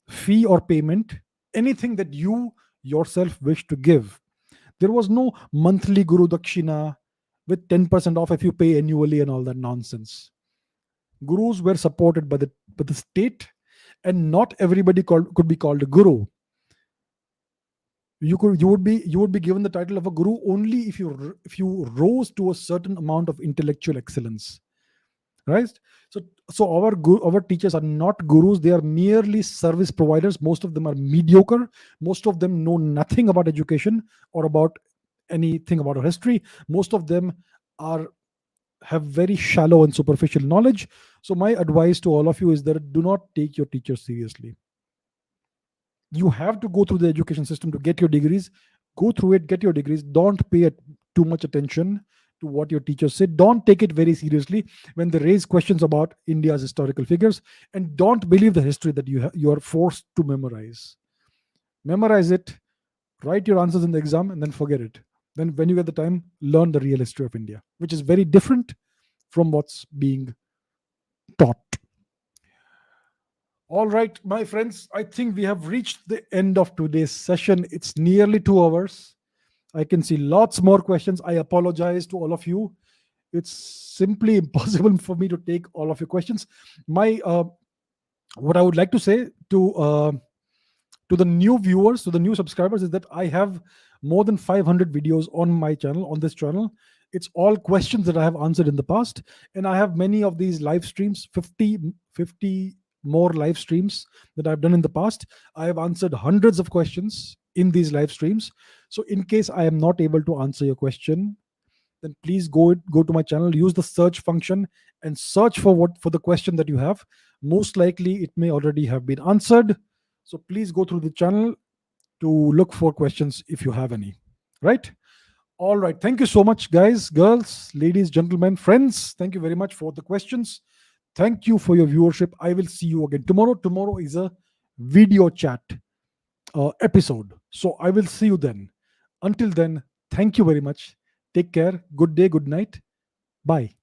fee or payment, anything that you yourself wish to give. There was no monthly Guru Dakshina with 10% off if you pay annually and all that nonsense. Gurus were supported by the state, and not everybody could be called a guru. You would be given the title of a guru only if you rose to a certain amount of intellectual excellence, right? So our teachers are not gurus. They are merely service providers. Most of them are mediocre. Most of them know nothing about education or about anything about our history. Most of them are have very shallow and superficial knowledge. So my advice to all of you is that do not take your teachers seriously. You have to go through the education system to get your degrees. Go through it, get your degrees. Don't pay too much attention to what your teachers say. Don't take it very seriously when they raise questions about India's historical figures, and don't believe the history that you are forced to memorize. Memorize it, write your answers in the exam, and then forget it. Then when you get the time, learn the real history of India, which is very different from what's being taught. All right, my friends, I think we have reached the end of today's session. It's nearly 2 hours. I can see lots more questions. I apologize to all of you. It's simply impossible for me to take all of your questions. My what I would like to say to the new viewers, to the new subscribers, is that I have more than 500 videos on my channel, on this channel. It's all questions that I have answered in the past, and I have many of these live streams, 50 more live streams that I've done in the past. I have answered hundreds of questions in these live streams. So in case I am not able to answer your question, then please go to my channel, use the search function and search for the question that you have. Most likely it may already have been answered. So please go through the channel to look for questions if you have any. Right? All right. Thank you so much, guys, girls, ladies, gentlemen, friends. Thank you very much for the questions. Thank you for your viewership. I will see you again tomorrow. Tomorrow is a video chat episode. So I will see you then. Until then, thank you very much. Take care. Good day. Good night. Bye.